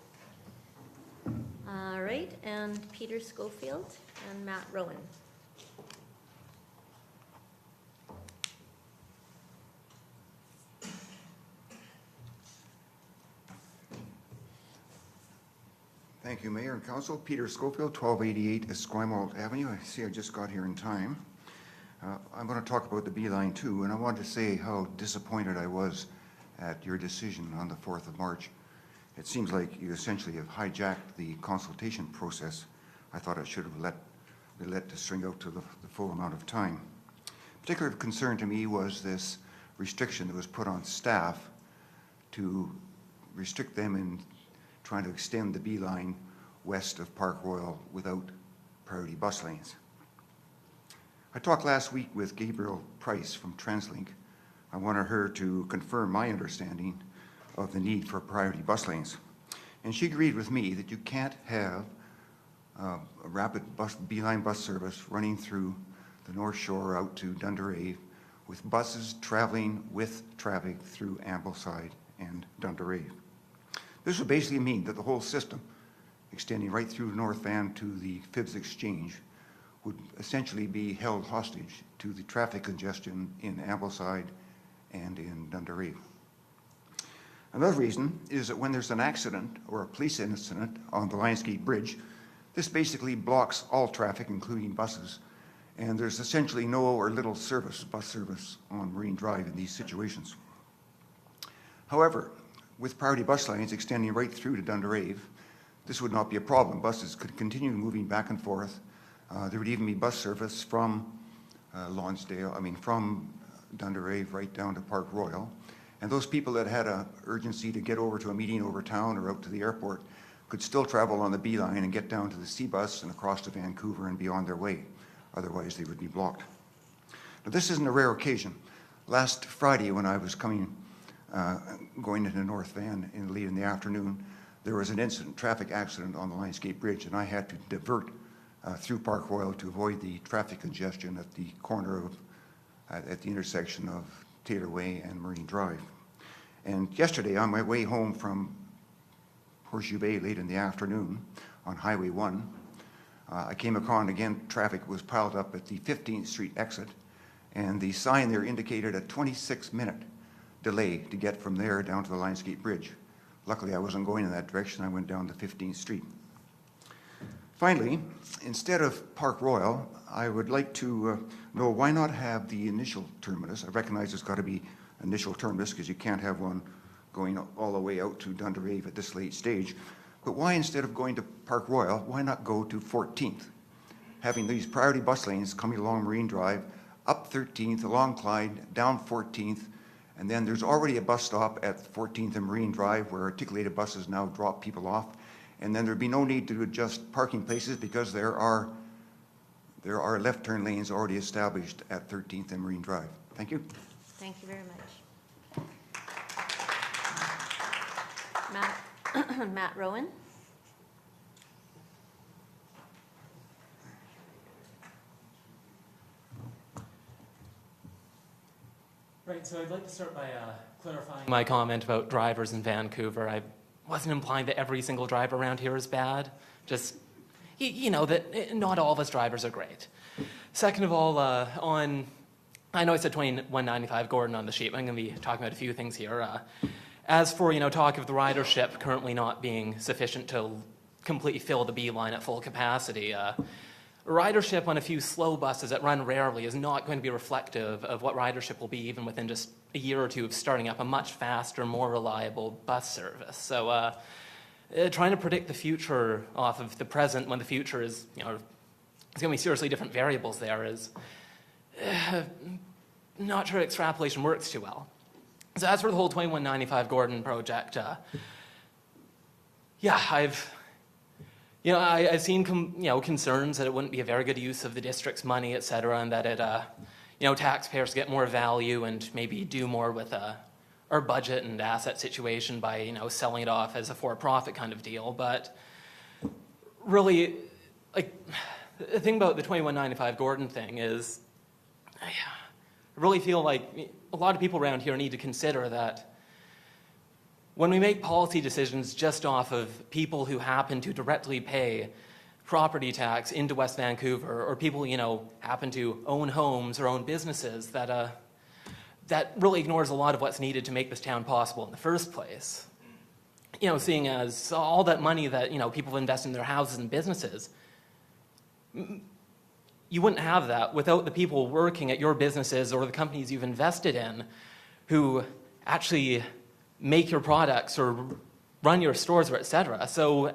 All right, and Peter Schofield and Matt Rowan. Thank you, Mayor and Council. Peter Schofield, 1288 Esquimalt Avenue. I see I just got here in time. I'm going to talk about the Beeline too, and I wanted to say how disappointed I was at your decision on the 4th of March. It seems like you essentially have hijacked the consultation process. I thought I should have let to string out to the full amount of time. Particular concern to me was this restriction that was put on staff to restrict them in trying to extend the Beeline west of Park Royal without priority bus lanes. I talked last week with Gabriel Price from TransLink. I wanted her to confirm my understanding of the need for priority bus lanes. And she agreed with me that you can't have a rapid Beeline bus service running through the North Shore out to Dunderave with buses traveling with traffic through Ambleside and Dunderave. This would basically mean that the whole system, extending right through North Van to the Phibbs Exchange, would essentially be held hostage to the traffic congestion in Ambleside and in Dunderave. Another reason is that when there's an accident or a police incident on the Lionsgate Bridge, this basically blocks all traffic, including buses, and there's essentially no or little bus service on Marine Drive in these situations. However, with priority bus lanes extending right through to Dunderave, this would not be a problem. Buses could continue moving back and forth. There would even be bus service from from Dunderave right down to Park Royal. And those people that had an urgency to get over to a meeting over town or out to the airport could still travel on the B line and get down to the C bus and across to Vancouver and be on their way. Otherwise, they would be blocked. Now, this isn't a rare occasion. Last Friday, when I was going into North Van late in the afternoon, there was an incident, traffic accident on the Lionsgate Bridge, and I had to divert through Park Royal to avoid the traffic congestion at the corner of, at the intersection of Taylor Way and Marine Drive. And yesterday, on my way home from Horseshoe Bay late in the afternoon on Highway 1, I came upon, again, traffic was piled up at the 15th Street exit, and the sign there indicated a 26-minute delay to get from there down to the Lionsgate Bridge. Luckily, I wasn't going in that direction. I went down to 15th Street. Finally, instead of Park Royal, I would like to know why not have the initial terminus. I recognize it's got to be initial terminus because you can't have one going all the way out to Dunderave at this late stage. But why, instead of going to Park Royal, why not go to 14th? Having these priority bus lanes coming along Marine Drive, up 13th, along Clyde, down 14th, and then there's already a bus stop at 14th and Marine Drive where articulated buses now drop people off. And then there'd be no need to adjust parking places because there are left turn lanes already established at 13th and Marine Drive. Thank you. Thank you very much. Matt Rowan. Right, so I'd like to start by clarifying my comment about drivers in Vancouver. I wasn't implying that every single driver around here is bad. Just, you know, that not all of us drivers are great. Second of all, I know I said 2195 Gordon on the sheet, but I'm going to be talking about a few things here. As for, talk of the ridership currently not being sufficient to completely fill the B line at full capacity, ridership on a few slow buses that run rarely is not going to be reflective of what ridership will be even within just a year or two of starting up a much faster, more reliable bus service. So trying to predict the future off of the present when the future is, there's going to be seriously different variables there is not sure extrapolation works too well. So as for the whole 2195 Gordon project, I've seen concerns that it wouldn't be a very good use of the district's money, et cetera, and that it, taxpayers get more value and maybe do more with our budget and asset situation by, selling it off as a for-profit kind of deal. But really, the thing about the 2195 Gordon thing is, I really feel like a lot of people around here need to consider that when we make policy decisions just off of people who happen to directly pay property tax into West Vancouver, or people, happen to own homes or own businesses, that really ignores a lot of what's needed to make this town possible in the first place. Seeing as all that money that, people invest in their houses and businesses, you wouldn't have that without the people working at your businesses or the companies you've invested in who actually make your products or run your stores or et cetera. So,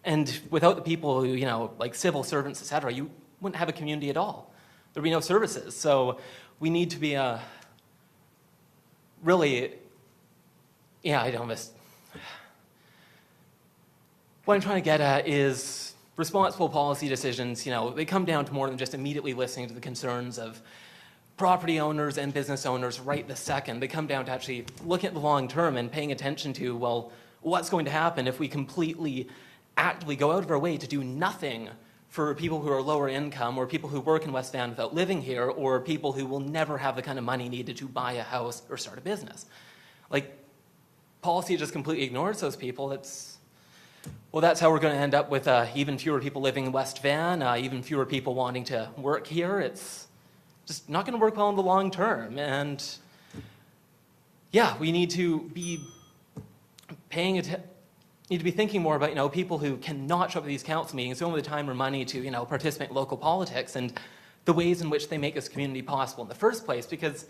and without the people who, like civil servants, et cetera, you wouldn't have a community at all. There'd be no services. So we need to be really, what I'm trying to get at is responsible policy decisions, they come down to more than just immediately listening to the concerns of property owners and business owners right this second. They come down to actually looking at the long term and paying attention to, well, what's going to happen if we completely actively go out of our way to do nothing for people who are lower income or people who work in West Van without living here or people who will never have the kind of money needed to buy a house or start a business. Policy just completely ignores those people. That's how we're going to end up with even fewer people living in West Van, even fewer people wanting to work here. It's just not going to work well in the long term. And we need to be thinking more about, people who cannot show up at these council meetings, don't have the time or money to, participate in local politics and the ways in which they make this community possible in the first place, because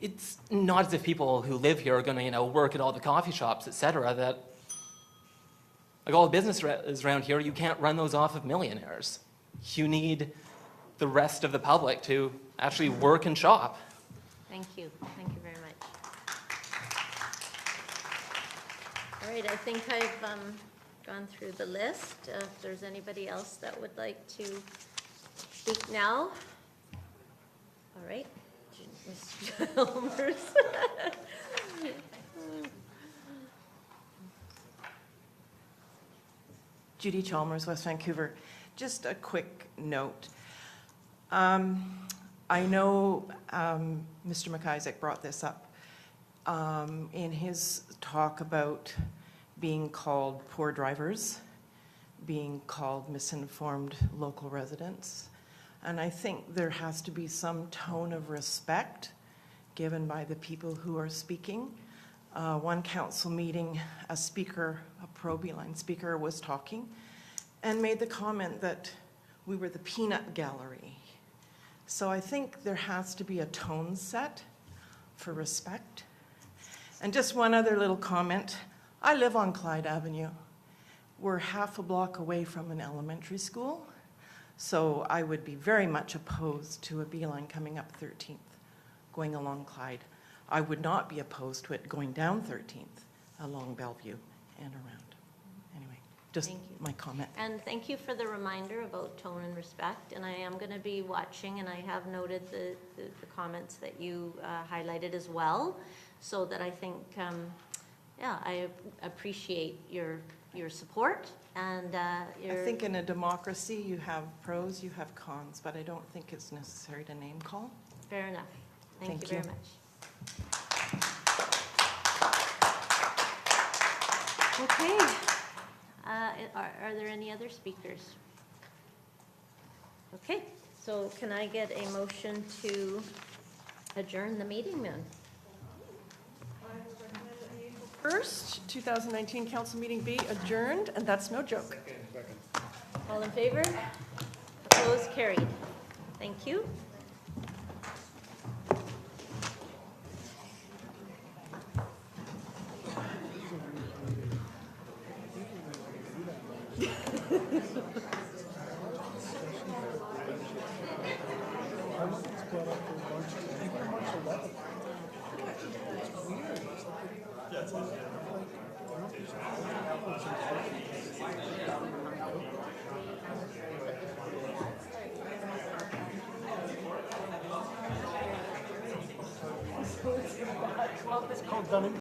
it's not as if people who live here are going to, work at all the coffee shops, et cetera, that all the businesses around here, you can't run those off of millionaires. You need the rest of the public to actually work and shop. Thank you. Thank you very much. All right, I think I've gone through the list. If there's anybody else that would like to speak now. All right, Ms. Chalmers. Judy Chalmers, West Vancouver. Just a quick note. I know Mr. McIsaac brought this up in his talk about being called poor drivers, being called misinformed local residents. And I think there has to be some tone of respect given by the people who are speaking. One council meeting, a speaker, a pro-Beeline speaker, was talking and made the comment that we were the peanut gallery. So I think there has to be a tone set for respect. And just one other little comment. I live on Clyde Avenue. We're half a block away from an elementary school, so I would be very much opposed to a Beeline coming up 13th, going along Clyde. I would not be opposed to it going down 13th along Bellevue and around. Anyway, just my comment. And thank you for the reminder about tone and respect. And I am going to be watching, and I have noted the comments that you highlighted as well, so that I think, yeah, I appreciate your support and your... I think in a democracy you have pros, you have cons, but I don't think it's necessary to name call. Fair enough. Thank you very much. Okay. Are there any other speakers? Okay, so can I get a motion to adjourn the meeting then? 1st, 2019 council meeting be adjourned, and that's no joke. All in favor? Opposed? Carried. Thank you. It's called Dunning.